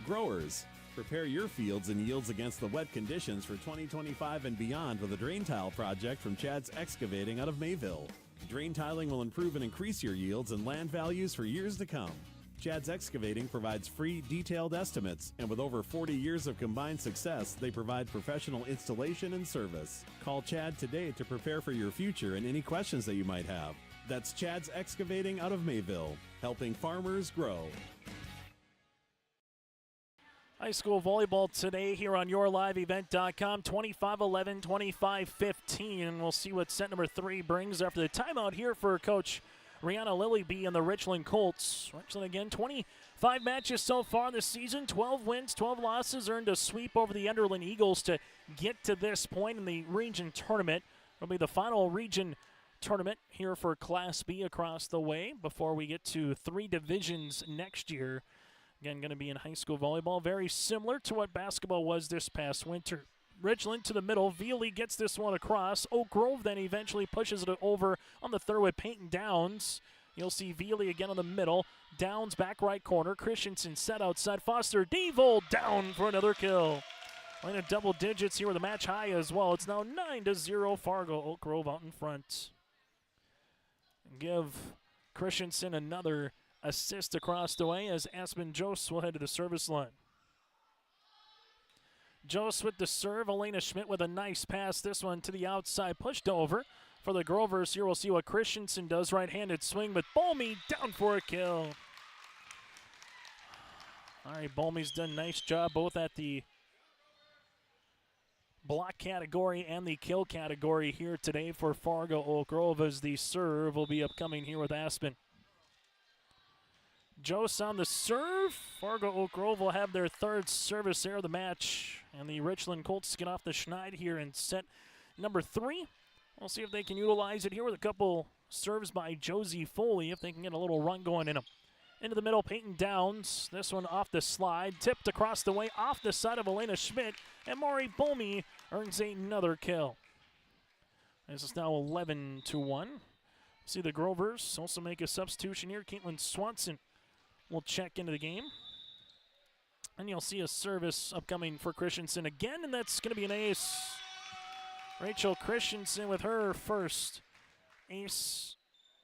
Growers, prepare your fields and yields against the wet conditions for 2025 and beyond with a drain tile project from Chad's Excavating out of Mayville. Drain tiling will improve and increase your yields and land values for years to come. Chad's Excavating provides free, detailed estimates, and with over 40 years of combined success, they provide professional installation and service. Call Chad today to prepare for your future and any questions that you might have. That's Chad's Excavating out of Mayville, helping farmers grow. High school volleyball today here on YourLiveEvent.com, 25-11, 25-15, and we'll see what set number 3 brings after the timeout here for Coach Rihanna Lilyby and the Richland Colts. Richland again, 25 matches so far this season, 12 wins, 12 losses, earned a sweep over the Enderlin Eagles to get to this point in the region tournament. It'll be the final region tournament here for Class B across the way before we get to 3 divisions next year. Again, going to be in high school volleyball, very similar to what basketball was this past winter. Richland to the middle. Veely gets this one across. Oak Grove then eventually pushes it over on the third with Peyton Downs. You'll see Veely again on the middle. Downs back right corner. Christensen set outside. Foster Devold down for another kill. Laying at double digits here with a match high as well. It's now 9-0 Fargo. Oak Grove out in front. Give Christensen another assist across the way as Aspen Jose will head to the service line. Jose with the serve. Elena Schmidt with a nice pass. This one to the outside. Pushed over for the Grovers. Here we'll see what Christensen does. Right-handed swing, but Bolmy down for a kill. All right, Bolmy's done a nice job both at the block category and the kill category here today for Fargo Oak Grove as the serve will be upcoming here with Aspen. Jose on the serve. Fargo Oak Grove will have their third service error of the match. And the Richland Colts get off the schneid here in set number 3. We'll see if they can utilize it here with a couple serves by Josie Foley, if they can get a little run going in them. Into the middle, Peyton Downs. This one off the slide. Tipped across the way, off the side of Elena Schmidt. And Maury earns another kill. This is now 11-1. See the Grovers also make a substitution here. Caitlin Swanson will check into the game. And you'll see a service upcoming for Christensen again, and that's going to be an ace. Rachel Christensen with her first ace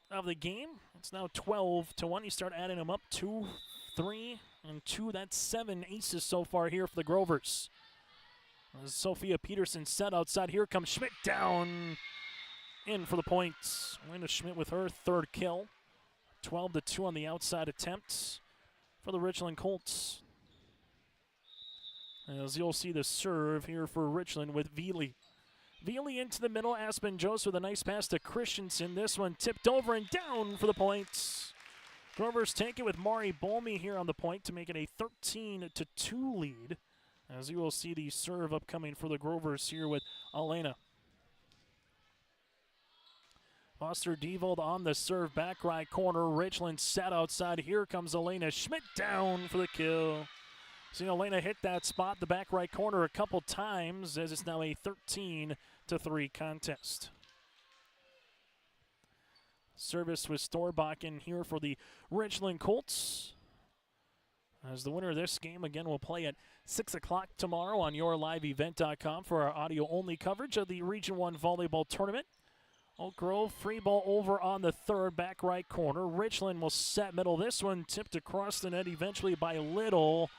of the game. It's now 12-1. You start adding them up. 2, 3, and 2. That's 7 aces so far here for the Grovers. As Sophia Peterson set outside. Here comes Schmidt down in for the points. Elena Schmidt with her third kill. 12-2 on the outside attempts for the Richland Colts. As you'll see the serve here for Richland with Veely. Veely into the middle. Aspen Jose with a nice pass to Christensen. This one tipped over and down for the points. Grovers take it with Mari Bolmy here on the point to make it a 13-2 lead. As you will see the serve upcoming for the Grovers here with Elena. Foster Devold on the serve, back right corner. Richland sat outside. Here comes Elena Schmidt down for the kill. Seen Elena hit that spot, the back right corner, a couple times as it's now a 13-3 contest. Service with Storbakken here for the Richland Colts. As the winner of this game, again, will play at 6 o'clock tomorrow on YourLiveEvent.com for our audio-only coverage of the Region 1 Volleyball Tournament. Oak Grove, free ball over on the third, back right corner. Richland will set middle. This one tipped across the net eventually by Little.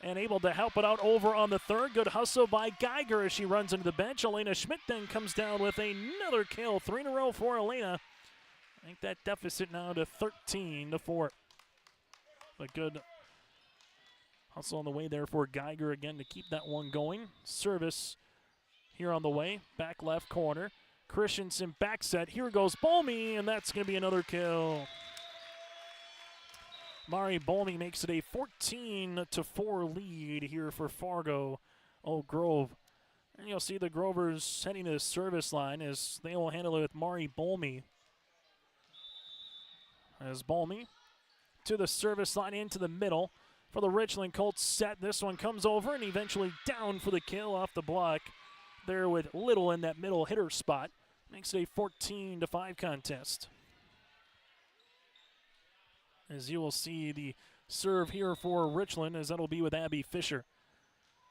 And able to help it out over on the third. Good hustle by Geiger as she runs into the bench. Elena Schmidt then comes down with another kill. 3 in a row for Elena. I think that deficit now to 13-4. But good hustle on the way there for Geiger again to keep that one going. Service here on the way. Back left corner. Christensen back set. Here goes Bolmy, and that's going to be another kill. Mari Bolmy makes it a 14-4 lead here for Fargo Oak Grove. And you'll see the Grovers heading to the service line as they will handle it with Mari Bolmy. As Bolmy to the service line into the middle for the Richland Colts set. This one comes over and eventually down for the kill off the block. there with Little in that middle hitter spot. Makes it a 14-5 contest. As you will see the serve here for Richland, as that'll be with Abby Fisher.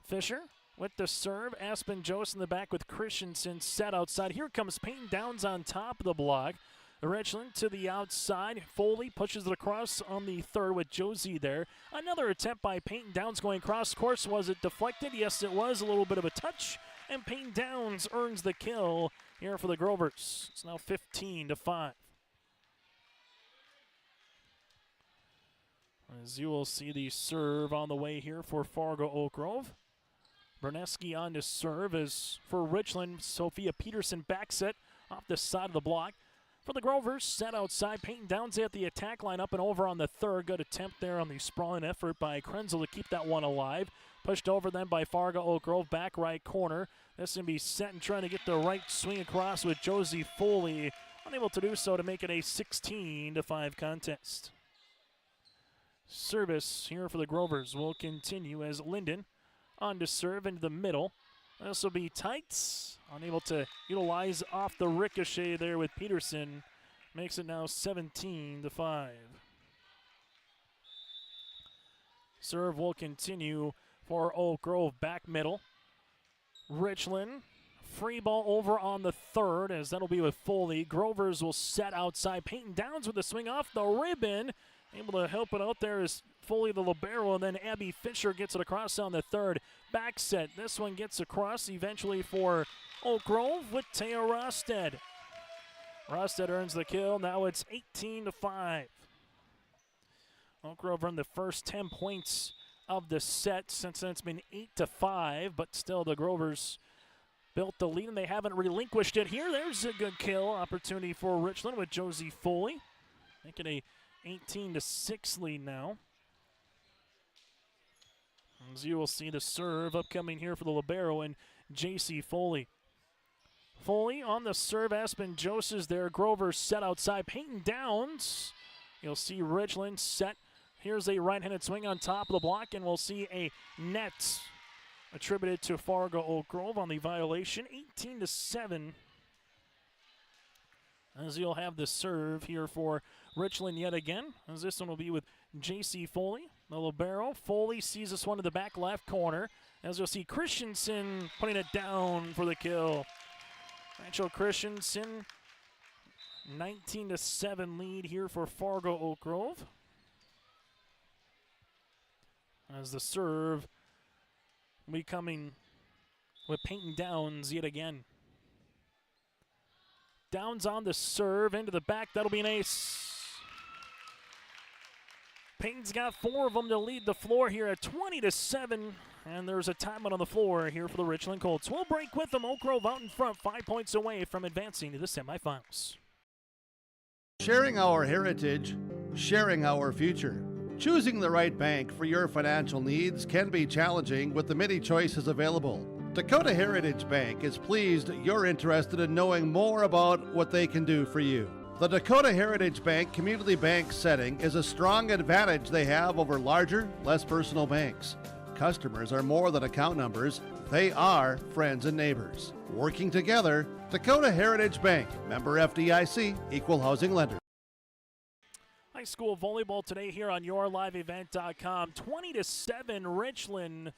Fisher with the serve. Aspen Jost in the back with Christensen set outside. Here comes Peyton Downs on top of the block. Richland to the outside. Foley pushes it across on the third with Josie there. Another attempt by Peyton Downs going cross course. Was it deflected? Yes, it was. A little bit of a touch. And Peyton Downs earns the kill here for the Grovers. It's now 15-5. As you will see the serve on the way here for Fargo Oak Grove. Berneski on to serve as for Richland. Sophia Peterson back set off the side of the block. For the Grovers, set outside. Peyton Downs at the attack line up and over on the third. Good attempt there on the sprawling effort by Krenzel to keep that one alive. Pushed over then by Fargo Oak Grove, back right corner. This going to be set and trying to get the right swing across with Josie Foley. Unable to do so to make it a 16-5 contest. Service here for the Grovers will continue as Linden on to serve into the middle. This will be tight. Unable to utilize off the ricochet there with Peterson. Makes it now 17-5. Serve will continue for Oak Grove back middle. Richland, free ball over on the third as that'll be with Foley. Grovers will set outside. Peyton Downs with the swing off the ribbon. Able to help it out there is Foley the libero, and then Abby Fisher gets it across on the third. Back set. This one gets across eventually for Oak Grove with Taya Rosted. Rosted earns the kill. Now it's 18-5. Oak Grove earned the first 10 points of the set. Since then it's been 8-5, but still the Grovers built the lead and they haven't relinquished it here. There's a good kill opportunity for Richland with Josie Foley. Make it a 18-6 lead now. As you will see the serve upcoming here for the libero and J.C. Foley. Foley on the serve. Aspen Jost is there. Grover set outside. Peyton Downs. You'll see Richland set. Here's a right-handed swing on top of the block, and we'll see a net attributed to Fargo Oak Grove on the violation. 18-7. As you'll have the serve here for Richland yet again, as this one will be with J.C. Foley, the libero. Foley sees this one to the back left corner, as you'll see Christensen putting it down for the kill. Rachel Christensen, 19-7 lead here for Fargo Oak Grove. As the serve will be coming with Peyton Downs yet again. Downs on the serve, into the back. That'll be an ace. Peyton's got 4 of them to lead the floor here at 20-7. And there's a timeout on the floor here for the Richland Colts. We'll break with them. Oak Grove out in front, 5 points away from advancing to the semifinals. Sharing our heritage, sharing our future. Choosing the right bank for your financial needs can be challenging with the many choices available. Dakota Heritage Bank is pleased you're interested in knowing more about what they can do for you. The Dakota Heritage Bank community bank setting is a strong advantage they have over larger, less personal banks. Customers are more than account numbers, they are friends and neighbors. Working together, Dakota Heritage Bank, member FDIC, equal housing lender. High school volleyball today here on YourLiveEvent.com. 20-7 Richland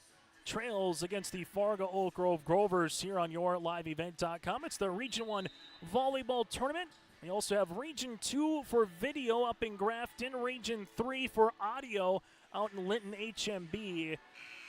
trails against the Fargo Oak Grove Grovers here on YourLiveEvent.com. It's the Region 1 volleyball tournament. We also have Region 2 for video up in Grafton, Region 3 for audio out in Linton HMB.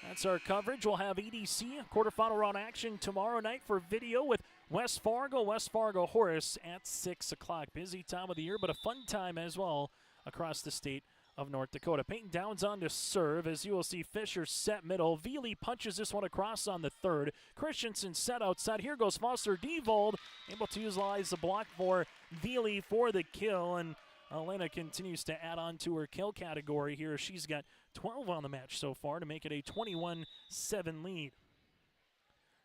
That's our coverage. We'll have EDC quarterfinal round action tomorrow night for video with West Fargo Horace at 6 o'clock. Busy time of the year, but a fun time as well across the state of North Dakota. Peyton Downs on to serve, as you will see Fisher set middle. Veely punches this one across on the third. Christensen set outside. Here goes Foster Devold, able to utilize the block for Veely for the kill, and Elena continues to add on to her kill category here. She's got 12 on the match so far to make it a 21-7 lead.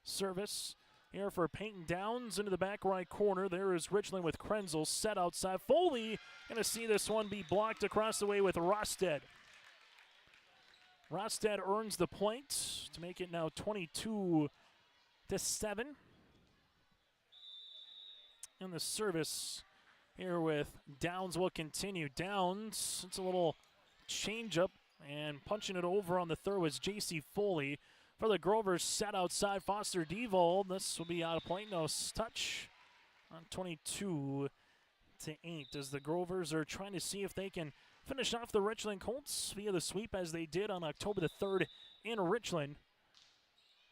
Service here for Peyton Downs into the back right corner. There is Richland with Krenzel set outside. Foley going to see this one be blocked across the way with Rosted. Rosted earns the point to make it now 22-7. And the service here with Downs will continue. Downs, it's a little change up, and punching it over on the third was J.C. Foley. For the Grovers, set outside Foster Devold. This will be out of play. No touch on 22-8 as the Grovers are trying to see if they can finish off the Richland Colts via the sweep as they did on October the 3rd in Richland.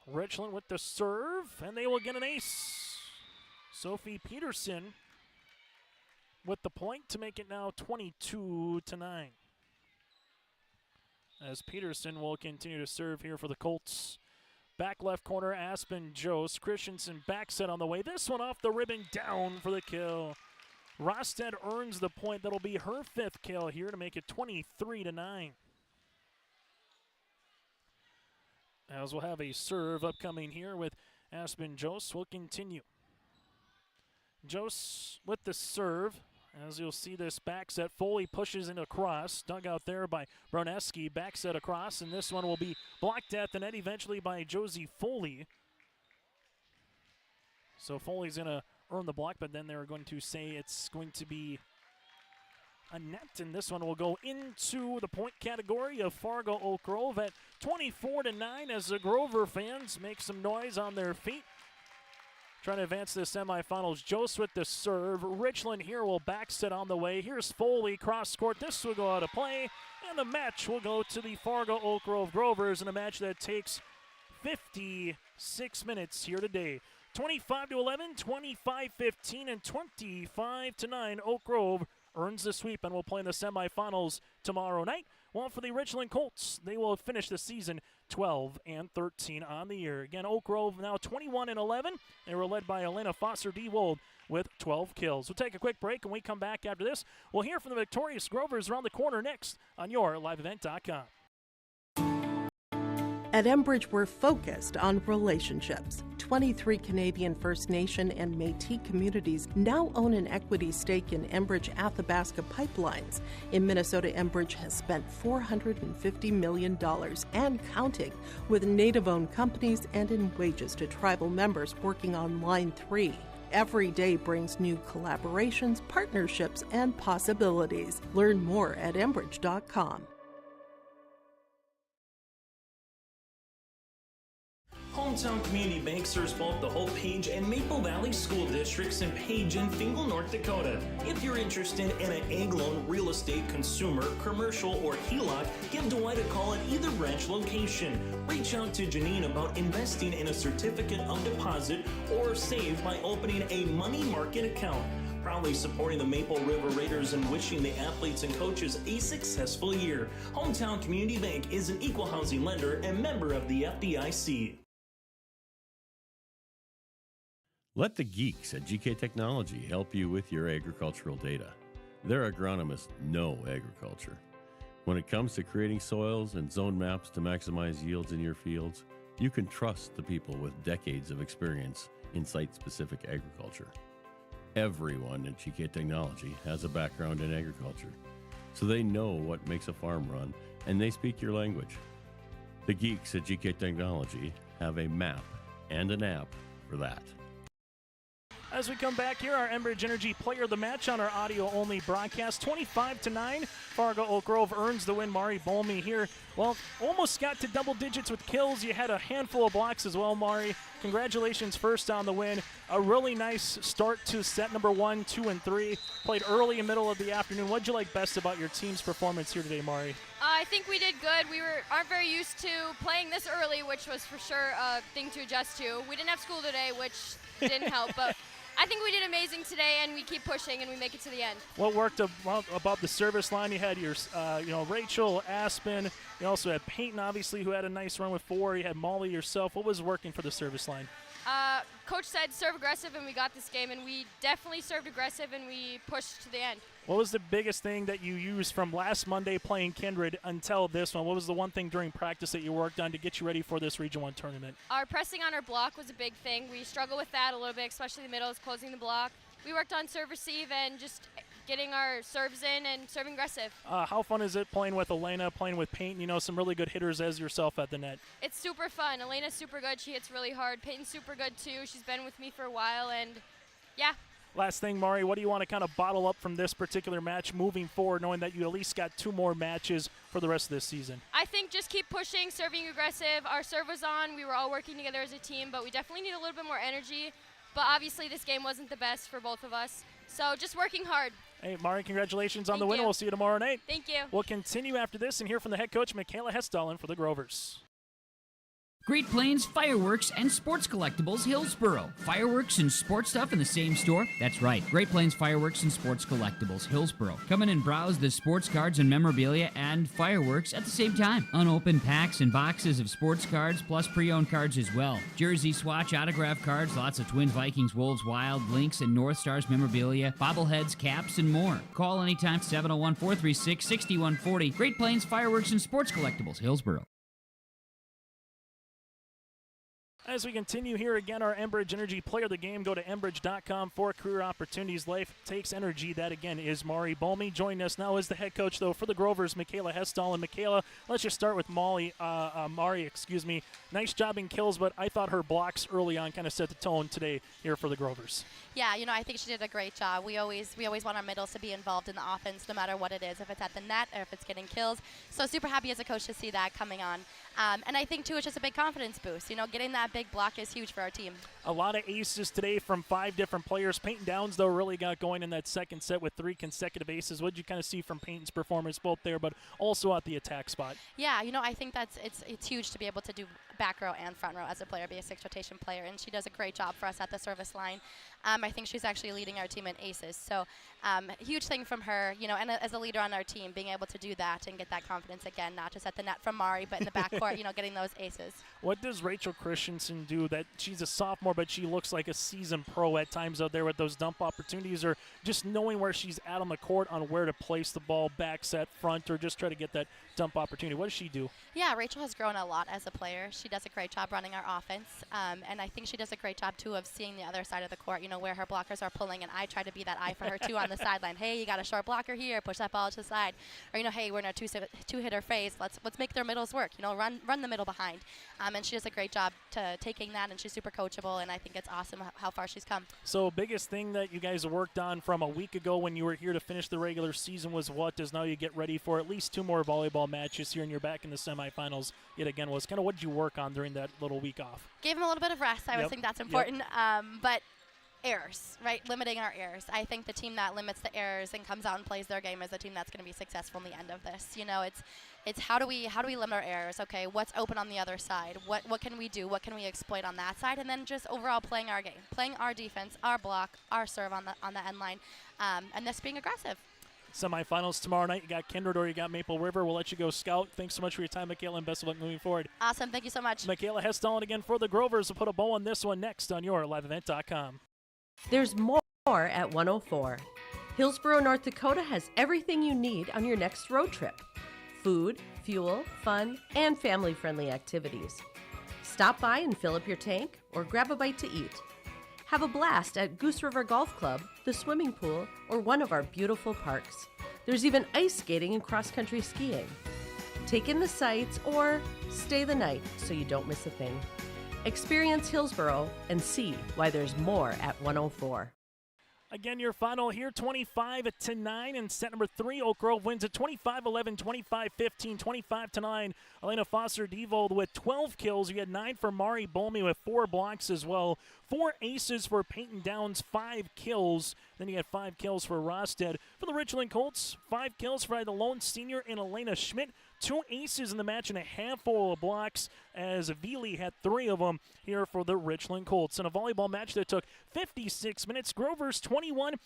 Richland with the serve, and they will get an ace. Sophie Peterson with the point to make it now 22-9. As Peterson will continue to serve here for the Colts. Back left corner, Aspen Jost. Christensen back set on the way. This one off the ribbon, down for the kill. Rosted earns the point. That'll be her 5th kill here to make it 23-9. As we'll have a serve upcoming here with Aspen Jost. Will continue. Jost with the serve. As you'll see this back set, Foley pushes in across, dug out there by Broneski, back set across, and this one will be blocked at the net eventually by Josie Foley. So Foley's going to earn the block, but then they're going to say it's going to be a net, and this one will go into the point category of Fargo Oak Grove at 24-9 as the Grover fans make some noise on their feet. Trying to advance to the semifinals. Jost with the serve. Richland here will back set on the way. Here's Foley, cross court. This will go out of play, and the match will go to the Fargo Oak Grove Grovers in a match that takes 56 minutes here today. 25-11, 25-15, and 25-9. Oak Grove earns the sweep and will play in the semifinals tomorrow night. Well, for the Richland Colts, they will finish the season 12-13 on the year. Again, Oak Grove now 21-11. They were led by Elena Foster-DeWold with 12 kills. We'll take a quick break, and we come back after this. We'll hear from the victorious Grovers around the corner next on YourLiveEvent.com. At Enbridge, we're focused on relationships. 23 Canadian First Nation and Métis communities now own an equity stake in Enbridge Athabasca Pipelines. In Minnesota, Enbridge has spent $450 million and counting with Native-owned companies and in wages to tribal members working on Line 3. Every day brings new collaborations, partnerships, and possibilities. Learn more at Enbridge.com. Hometown Community Bank serves both the Hope Page and Maple Valley School Districts in Page and Fingal, North Dakota. If you're interested in an ag loan, real estate, consumer, commercial, or HELOC, give Dwight a call at either branch location. Reach out to Janine about investing in a certificate of deposit or save by opening a money market account. Proudly supporting the Maple River Raiders and wishing the athletes and coaches a successful year. Hometown Community Bank is an equal housing lender and member of the FDIC. Let the geeks at GK Technology help you with your agricultural data. Their agronomists know agriculture. When it comes to creating soils and zone maps to maximize yields in your fields, you can trust the people with decades of experience in site-specific agriculture. Everyone at GK Technology has a background in agriculture, so they know what makes a farm run, and they speak your language. The geeks at GK Technology have a map and an app for that. As we come back here, our Enbridge Energy player of the match on our audio-only broadcast. 25-9, Fargo Oak Grove earns the win. Mari Bolmy here, well, almost got to double digits with kills. You had a handful of blocks as well, Mari. Congratulations first on the win. A really nice start to set number 1, 2, and 3. Played early and middle of the afternoon. What'd you like best about your team's performance here today, Mari? I think we did good. We aren't very used to playing this early, which was for sure a thing to adjust to. We didn't have school today, which didn't help, but I think we did amazing today, and we keep pushing, and we make it to the end. What worked above the service line? You had your, Rachel, Aspen. You also had Peyton, obviously, who had a nice run with 4. You had Molly yourself. What was working for the service line? Coach said serve aggressive, and we got this game, and we definitely served aggressive, and we pushed to the end. What was the biggest thing that you used from last Monday playing Kindred until this one? What was the one thing during practice that you worked on to get you ready for this Region 1 tournament? Our pressing on our block was a big thing. We struggle with that a little bit, especially the middle is closing the block. We worked on serve receive and just getting our serves in and serving aggressive. How fun is it playing with Elena, playing with Peyton, some really good hitters as yourself at the net? It's super fun. Elena's super good. She hits really hard. Peyton's super good too. She's been with me for a while, and yeah. Last thing, Mari, what do you want to kind of bottle up from this particular match moving forward, knowing that you at least got 2 more matches for the rest of this season? I think just keep pushing, serving aggressive. Our serve was on. We were all working together as a team, but we definitely need a little bit more energy. But obviously this game wasn't the best for both of us. So just working hard. Hey, Mari, congratulations on the Thank win. you. We'll see you tomorrow night. Thank you. We'll continue after this and hear from the head coach, Michaela Hestalin, for the Grovers. Great Plains Fireworks and Sports Collectibles, Hillsboro. Fireworks and sports stuff in the same store? That's right. Great Plains Fireworks and Sports Collectibles, Hillsboro. Come in and browse the sports cards and memorabilia and fireworks at the same time. Unopened packs and boxes of sports cards, plus pre-owned cards as well. Jersey swatch, autograph cards, lots of Twins, Vikings, Wolves, Wild, Lynx, and North Stars memorabilia, bobbleheads, caps, and more. Call anytime, 701-436-6140. Great Plains Fireworks and Sports Collectibles, Hillsboro. As we continue here again, our Enbridge Energy Player of the Game. Go to enbridge.com for career opportunities. Life takes energy. That, again, is Mari Bolmy. Joining us now is the head coach, though, for the Grovers, Michaela Hestal. And, Michaela, let's just start with Mari. Nice job in kills, but I thought her blocks early on kind of set the tone today here for the Grovers. Yeah, I think she did a great job. We always want our middles to be involved in the offense no matter what it is, if it's at the net or if it's getting kills. So super happy as a coach to see that coming on. And I think, too, it's just a big confidence boost. Getting that big block is huge for our team. A lot of aces today from 5 different players. Peyton Downs, though, really got going in that second set with 3 consecutive aces. What did you kind of see from Peyton's performance both there but also at the attack spot? Yeah, I think it's huge to be able to do back row and front row as a player, be a 6 rotation player, and she does a great job for us at the service line. I think she's actually leading our team in aces. So huge thing from her, and as a leader on our team, being able to do that and get that confidence again, not just at the net from Mari, but in the backcourt, getting those aces. What does Rachel Christensen do that she's a sophomore, but she looks like a seasoned pro at times out there with those dump opportunities, or just knowing where she's at on the court on where to place the ball, back set, front, or just try to get that dump opportunity? What does she do? Yeah, Rachel has grown a lot as a player. She does a great job running our offense, and I think she does a great job, too, of seeing the other side of the court, where her blockers are pulling, and I try to be that eye for her, too, on the sideline. Hey, you got a short blocker here, push that ball to the side. Or, hey, we're in a two-hitter phase. Let's make their middles work, run the middle behind. And she does a great job to taking that, and she's super coachable, and I think it's awesome how far she's come. So biggest thing that you guys worked on from a week ago when you were here to finish the regular season was what? As now you get ready for at least 2 more volleyball matches here, and you're back in the semifinals yet again. Was kind of what did you work on during that little week off? Gave him a little bit of rest. I would think that's important. But errors, right? Limiting our errors. I think the team that limits the errors and comes out and plays their game is the team that's going to be successful in the end of this. It's how do we limit our errors? Okay, what's open on the other side? What can we do? What can we exploit on that side? And then just overall playing our game, playing our defense, our block, our serve on the end line, and this being aggressive. Semifinals tomorrow night. You got Kindred or you got Maple River. We'll let you go scout. Thanks so much for your time, Michaela, and best of luck moving forward. Awesome. Thank you so much. Michaela Hestalin again for the Grovers. We'll put a bow on this one next on your liveevent.com. There's more at 104. Hillsboro, North Dakota has everything you need on your next road trip. Food, fuel, fun, and family-friendly activities. Stop by and fill up your tank or grab a bite to eat. Have a blast at Goose River Golf Club, the swimming pool, or one of our beautiful parks. There's even ice skating and cross-country skiing. Take in the sights or stay the night so you don't miss a thing. Experience Hillsboro and see why there's more at 104. Again, your final here, 25-9 in set number 3. Oak Grove wins at 25-11, 25-15, 25-9. Elena Foster-Devold with 12 kills. You had 9 for Mari Bolmy with 4 blocks as well. 4 aces for Peyton Downs, 5 kills. Then you had 5 kills for Rosted. For the Richland Colts, 5 kills for the lone senior and Elena Schmidt. 2 aces in the match and a handful of blocks as Veely had 3 of them here for the Richland Colts. In a volleyball match that took 56 minutes, Grovers 21-11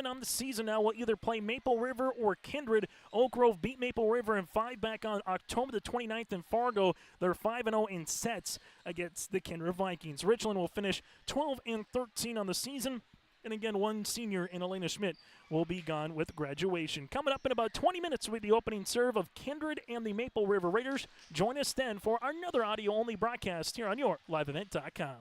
on the season now will either play Maple River or Kindred. Oak Grove beat Maple River in 5 back on October the 29th in Fargo. They're 5-0 in sets against the Kindred Vikings. Richland will finish 12-13 on the season. And again, one senior in Elena Schmidt will be gone with graduation. Coming up in about 20 minutes with the opening serve of Kindred and the Maple River Raiders. Join us then for another audio-only broadcast here on your liveevent.com.